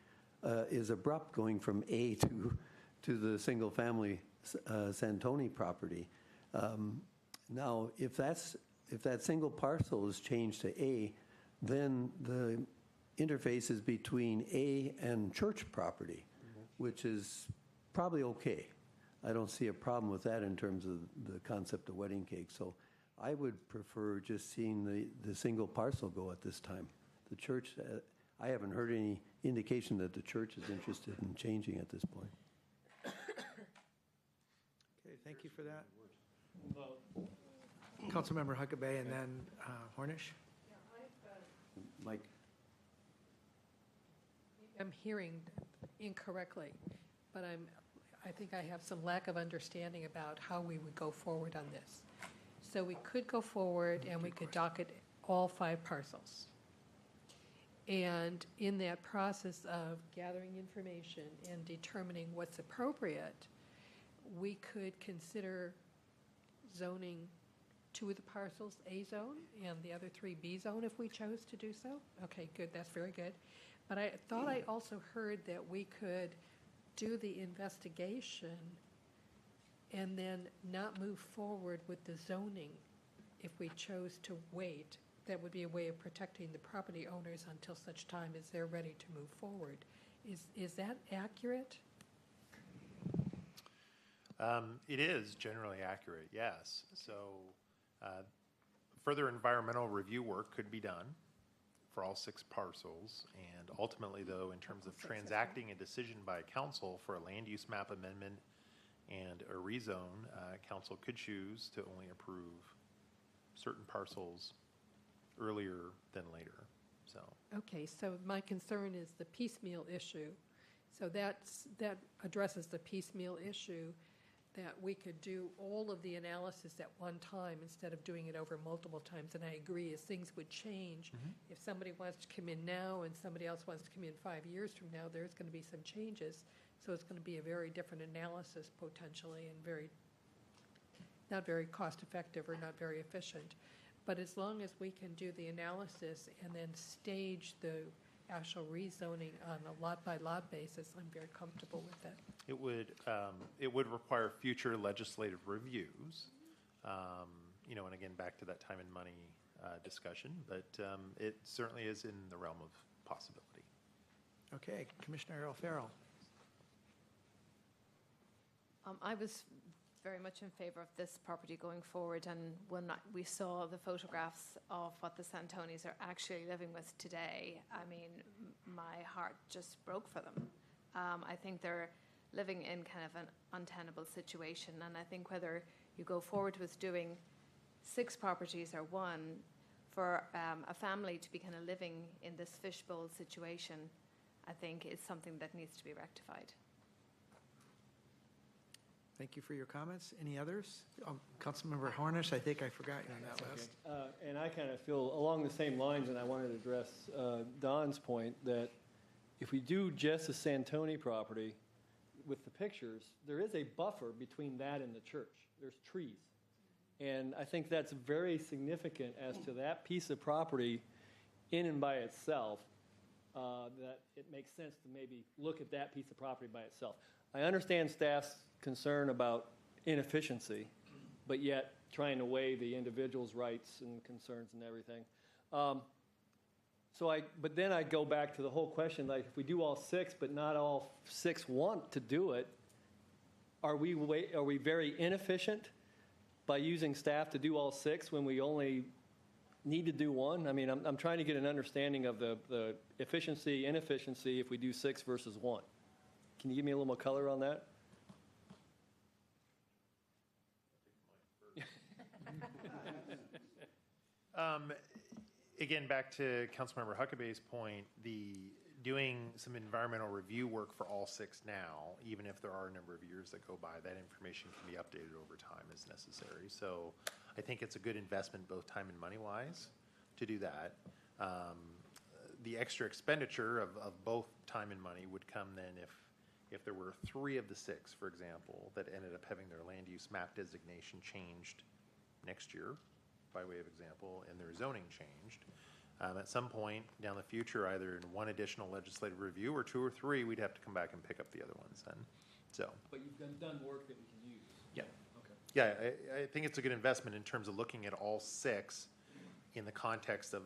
is abrupt going from A to the single family Santoni property. Now, if that single parcel is changed to A, then the interface is between A and church property, which is probably okay. I don't see a problem with that in terms of the concept of wedding cake. So I would prefer just seeing the single parcel go at this time. The church, I haven't heard any indication that the church is interested in changing at this point. Okay, thank you for that. Councilmember Huckabee and then Hornish. Mike. I'm hearing incorrectly, but I think I have some lack of understanding about how we would go forward on this. So we could go forward and we could docket all 5 parcels. And in that process of gathering information and determining what's appropriate, we could consider zoning 2 of the parcels A zone and the other 3 B zone if we chose to do so. Okay, good, that's very good. But I thought I also heard that we could do the investigation and then not move forward with the zoning if we chose to wait. That would be a way of protecting the property owners until such time as they're ready to move forward. Is that accurate? It is generally accurate, yes. So further environmental review work could be done for all 6 parcels. And ultimately, though, in terms of transacting a decision by council for a land use map amendment and a rezone, council could choose to only approve certain parcels earlier than later, so. Okay, so my concern is the piecemeal issue. So that addresses the piecemeal issue, that we could do all of the analysis at one time instead of doing it over multiple times. And I agree, as things would change, if somebody wants to come in now and somebody else wants to come in 5 years from now, there's going to be some changes. So it's going to be a very different analysis potentially, and not very cost-effective or not very efficient. But as long as we can do the analysis and then stage the actual rezoning on a lot-by-lot basis, I'm very comfortable with that. It would require future legislative reviews, and again, back to that time and money discussion, but it certainly is in the realm of possibility. Okay, Commissioner O'Farrell. I was very much in favor of this property going forward, and when we saw the photographs of what the Santonis are actually living with today, I mean, my heart just broke for them. I think they're living in kind of an untenable situation, and I think whether you go forward with doing 6 properties or 1, for a family to be kind of living in this fishbowl situation, I think is something that needs to be rectified. Thank you for your comments. Any others? Councilmember Hornish, I think I forgot you on that list. And I kind of feel along the same lines, and I wanted to address Don's point that if we do just the Santoni property with the pictures, there is a buffer between that and the church. There's trees. And I think that's very significant as to that piece of property in and by itself, that it makes sense to maybe look at that piece of property by itself. I understand staff's concern about inefficiency, but yet trying to weigh the individual's rights and concerns and everything. But then I go back to the whole question, like if we do all 6, but not all 6 want to do it, are we very inefficient by using staff to do all 6 when we only need to do 1? I mean, I'm trying to get an understanding of the efficiency, inefficiency if we do 6 versus 1. Can you give me a little more color on that? Again, back to Councilmember Huckabay's point, doing some environmental review work for all 6 now, even if there are a number of years that go by, that information can be updated over time as necessary. So I think it's a good investment, both time and money-wise, to do that. The extra expenditure of both time and money would come then if there were 3 of the 6, for example, that ended up having their land use map designation changed next year, by way of example, and their zoning changed. At some point down the future, either in 1 additional legislative review or 2 or 3, we'd have to come back and pick up the other ones then. So. But you've done work that we can use. Yeah. Okay. Yeah, I think it's a good investment in terms of looking at all 6 in the context of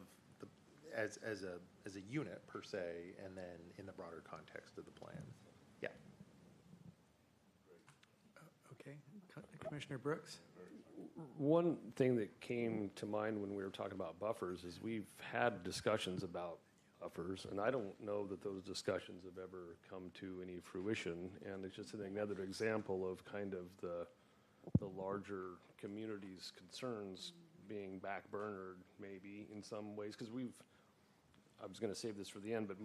as a unit per se, and then in the broader context of the plan. Yeah. Okay, Commissioner Brooks. One thing that came to mind when we were talking about buffers is we've had discussions about buffers, and I don't know that those discussions have ever come to any fruition. And it's just another example of kind of the larger community's concerns being backburnered maybe in some ways, because I was going to save this for the end, but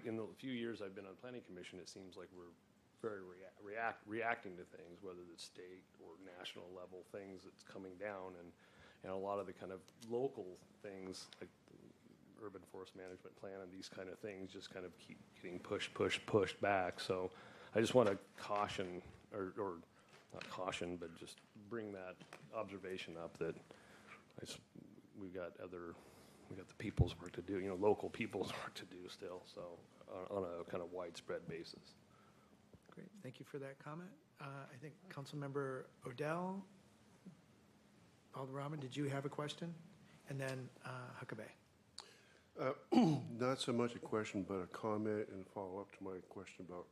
in the few years I've been on Planning Commission, it seems like we're very reacting to things, whether it's state or national level things that's coming down, and a lot of the kind of local things like the urban forest management plan and these kind of things just kind of keep getting pushed back. So I just want to caution, or not caution, but just bring that observation up that we've got the people's work to do, local people's work to do still, so on a kind of widespread basis. Great, thank you for that comment. I think Councilmember Odell, Valderrama, did you have a question? And then Huckabee. Not so much a question, but a comment and follow-up to my question about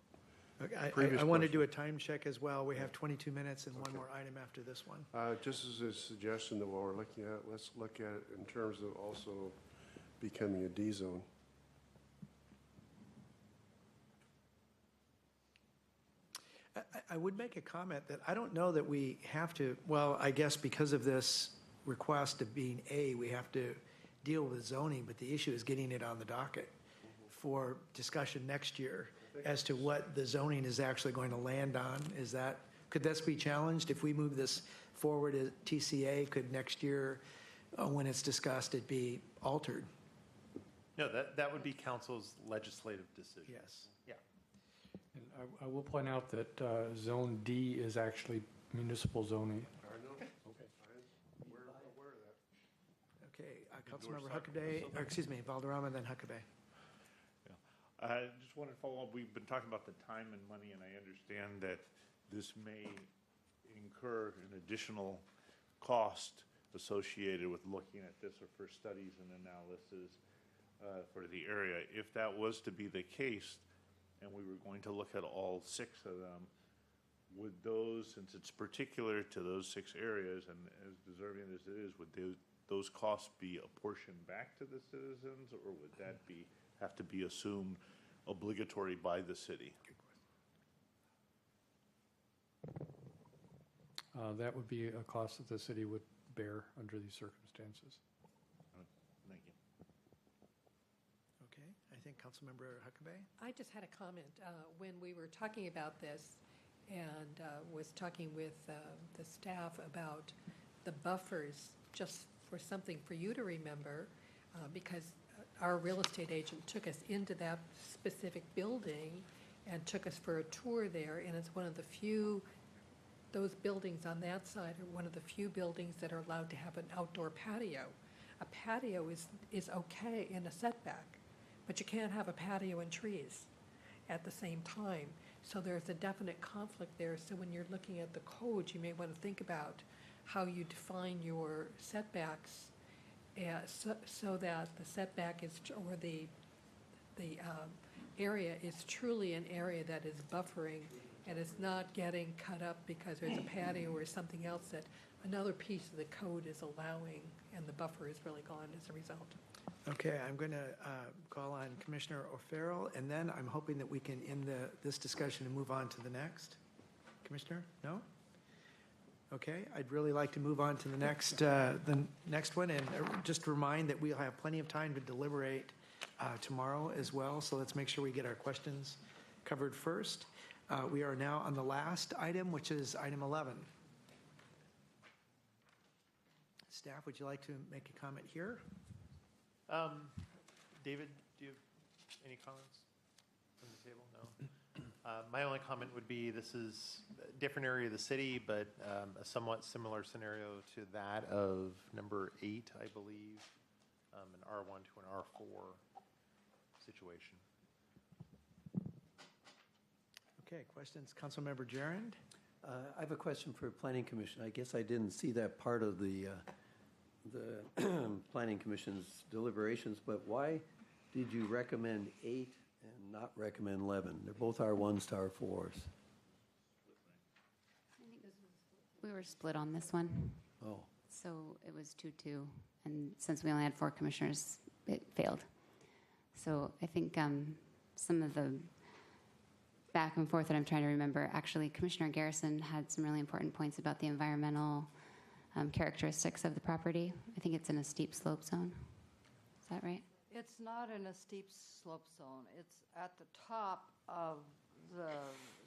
Okay, I want to do a time check as well. We have 22 minutes and one more item after this one. Just as a suggestion that while we're looking at it, let's look at it in terms of also becoming a D zone. I would make a comment that I don't know that we have to, well, I guess because of this request of being A, we have to deal with zoning, but the issue is getting it on the docket for discussion next year as to what the zoning is actually going to land on. Could this be challenged? If we move this forward at TCA, could next year, when it's discussed, it be altered? No, that would be council's legislative decision. Yes. Yeah. And I will point out that Zone D is actually municipal zoning. I know. Okay. We're aware of that. Okay, Councilmember Huckabee, or excuse me, Valderrama, then Huckabee. I just wanted to follow up. We've been talking about the time and money, and I understand that this may incur an additional cost associated with looking at this or for studies and analysis for the area. If that was to be the case, and we were going to look at all 6 of them, would those, since it's particular to those 6 areas and as deserving as it is, would those costs be apportioned back to the citizens, or would that have to be assumed obligatory by the city? That would be a cost that the city would bear under these circumstances. Thank you. Okay, I think Councilmember Huckabee. I just had a comment. When we were talking about this and was talking with the staff about the buffers, just for something for you to remember, because our real estate agent took us into that specific building and took us for a tour there, and it's one of the few, those buildings on that side are one of the few buildings that are allowed to have an outdoor patio. A patio is okay in a setback, but you can't have a patio and trees at the same time. So there's a definite conflict there. So when you're looking at the code, you may want to think about how you define your setbacks so that the setback is, or the area is truly an area that is buffering and is not getting cut up because there's a patio or something else that another piece of the code is allowing, and the buffer is really gone as a result. Okay, I'm going to call on Commissioner O'Farrell, and then I'm hoping that we can end this discussion and move on to the next. Commissioner, no? Okay, I'd really like to move on to the next one, and just remind that we'll have plenty of time to deliberate tomorrow as well, so let's make sure we get our questions covered first. We are now on the last item, which is item 11. Staff, would you like to make a comment here? David, do you have any comments from the table? No? My only comment would be this is a different area of the city, but a somewhat similar scenario to that of number 8, I believe, an R1 to an R4 situation. Okay, questions? Councilmember Gerand? I have a question for Planning Commission. I guess I didn't see that part of the Planning Commission's deliberations, but why did you recommend 8 and not recommend 11? They're both R1s to R4s. We were split on this one. Oh. So it was 2-2, and since we only had 4 commissioners, it failed. So I think some of the back and forth that I'm trying to remember, actually Commissioner Garrison had some really important points about the environmental characteristics of the property. I think it's in a steep slope zone. Is that right? It's not in a steep slope zone. It's at the top of the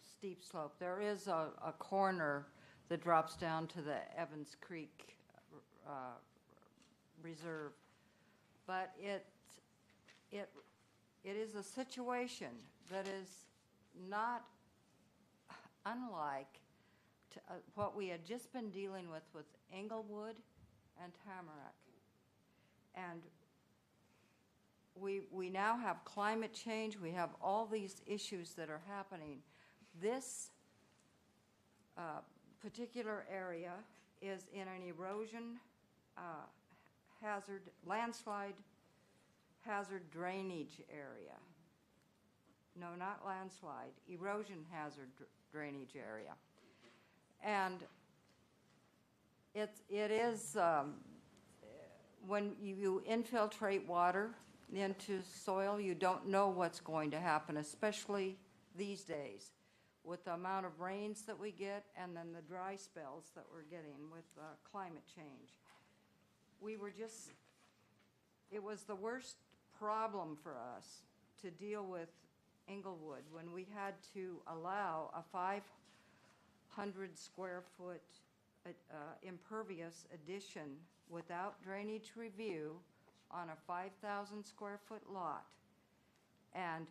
steep slope. There is a corner that drops down to the Evans Creek Reserve. But it is a situation that is not unlike what we had just been dealing with Englewood and Tamarack. And we now have climate change. We have all these issues that are happening. This particular area is in an erosion hazard, landslide hazard drainage area. No, not landslide, erosion hazard drainage area. And it is, when you infiltrate water into soil, you don't know what's going to happen, especially these days with the amount of rains that we get and then the dry spells that we're getting with climate change. It was the worst problem for us to deal with Inglewood when we had to allow a 500 square foot impervious addition without drainage review on a 5,000 square foot lot. And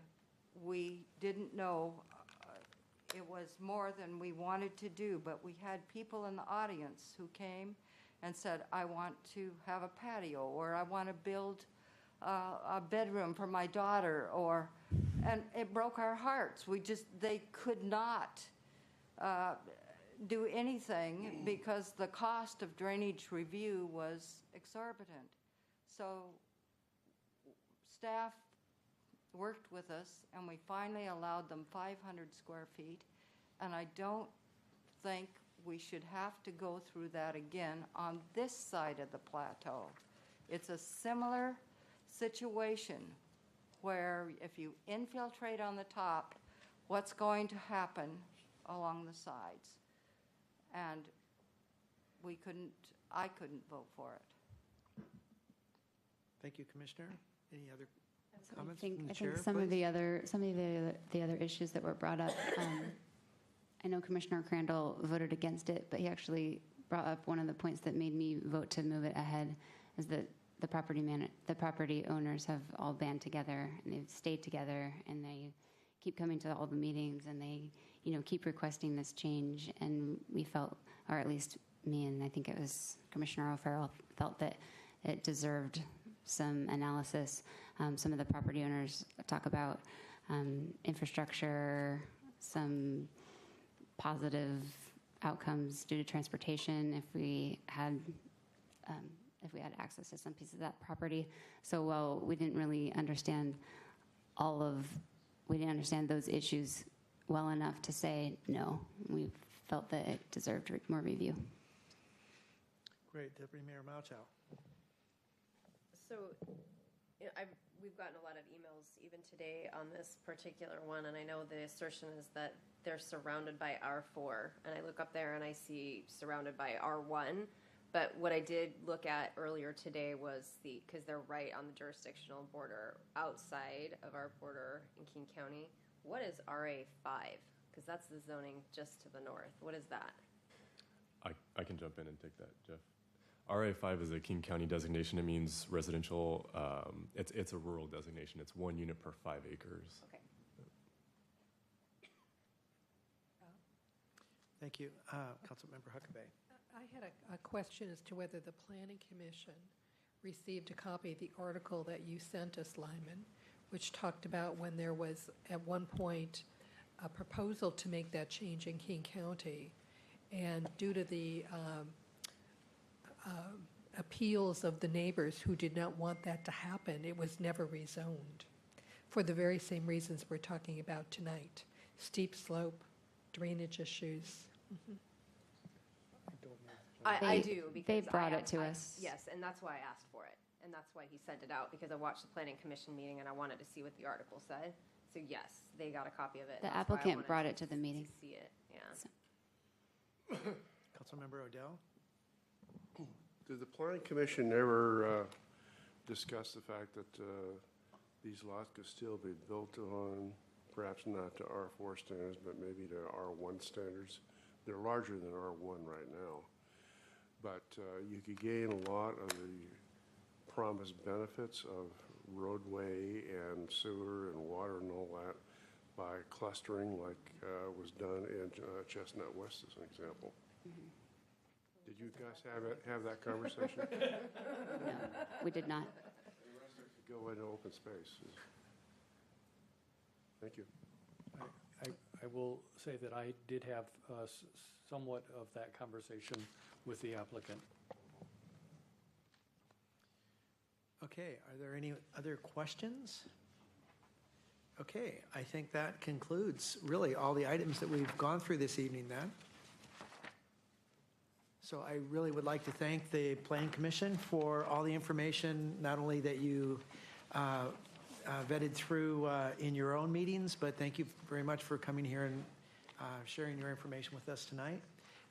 we didn't know, it was more than we wanted to do, but we had people in the audience who came and said, I want to have a patio, or I want to build a bedroom for my daughter, and it broke our hearts. They could not do anything because the cost of drainage review was exorbitant. So staff worked with us, and we finally allowed them 500 square feet, and I don't think we should have to go through that again on this side of the plateau. It's a similar situation where if you infiltrate on the top, what's going to happen along the sides? And I couldn't vote for it. Thank you, Commissioner. Any other So comments I from think, the I chair, think some of please? the other issues that were brought up, I know Commissioner Crandall voted against it, but he actually brought up one of the points that made me vote to move it ahead, is that the property owners have all band together and they've stayed together and they keep coming to all the meetings and they, keep requesting this change. And we felt, or at least me and I think it was Commissioner O'Farrell, felt that it deserved some analysis. Some of the property owners talk about infrastructure, some positive outcomes due to transportation if we had access to some pieces of that property. So while we didn't really understand those issues well enough to say no, we felt that it deserved more review. Great. Deputy Mayor Malchow. So, we've gotten a lot of emails even today on this particular one, and I know the assertion is that they're surrounded by R4, and I look up there and I see surrounded by R1. But what I did look at earlier today was because they're right on the jurisdictional border outside of our border in King County. What is RA5? Because that's the zoning just to the north. What is that? I can jump in and take that, Jeff. RA5 is a King County designation. It means residential. It's a rural designation. It's 1 unit per 5 acres. Okay. Thank you. Councilmember Huckabee. I had a question as to whether the Planning Commission received a copy of the article that you sent us, Lyman, which talked about when there was, at one point, a proposal to make that change in King County, and due to the appeals of the neighbors who did not want that to happen, it was never rezoned for the very same reasons we're talking about tonight: steep slope, drainage issues. Mm-hmm. I do, because they brought it to us. Yes, and that's why I asked for it, and that's why he sent it out, because I watched the Planning Commission meeting and I wanted to see what the article said. So yes, they got a copy of it. The and that's why I applicant wanted brought it to the meeting. see it, yeah. So- Councilmember Odell. Did the Planning Commission ever discuss the fact that these lots could still be built on, perhaps not to R4 standards, but maybe to R1 standards? They're larger than R1 right now. But you could gain a lot of the promised benefits of roadway and sewer and water and all that by clustering like was done in Chestnut West as an example. Mm-hmm. Did you guys have that conversation? No, we did not. Go into open space. Thank you. I will say that I did have somewhat of that conversation with the applicant. Okay, are there any other questions? Okay, I think that concludes really all the items that we've gone through this evening then. So I really would like to thank the Planning Commission for all the information, not only that you vetted through in your own meetings, but thank you very much for coming here and sharing your information with us tonight.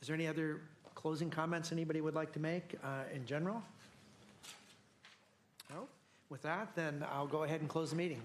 Is there any other closing comments anybody would like to make in general? No? With that, then I'll go ahead and close the meeting.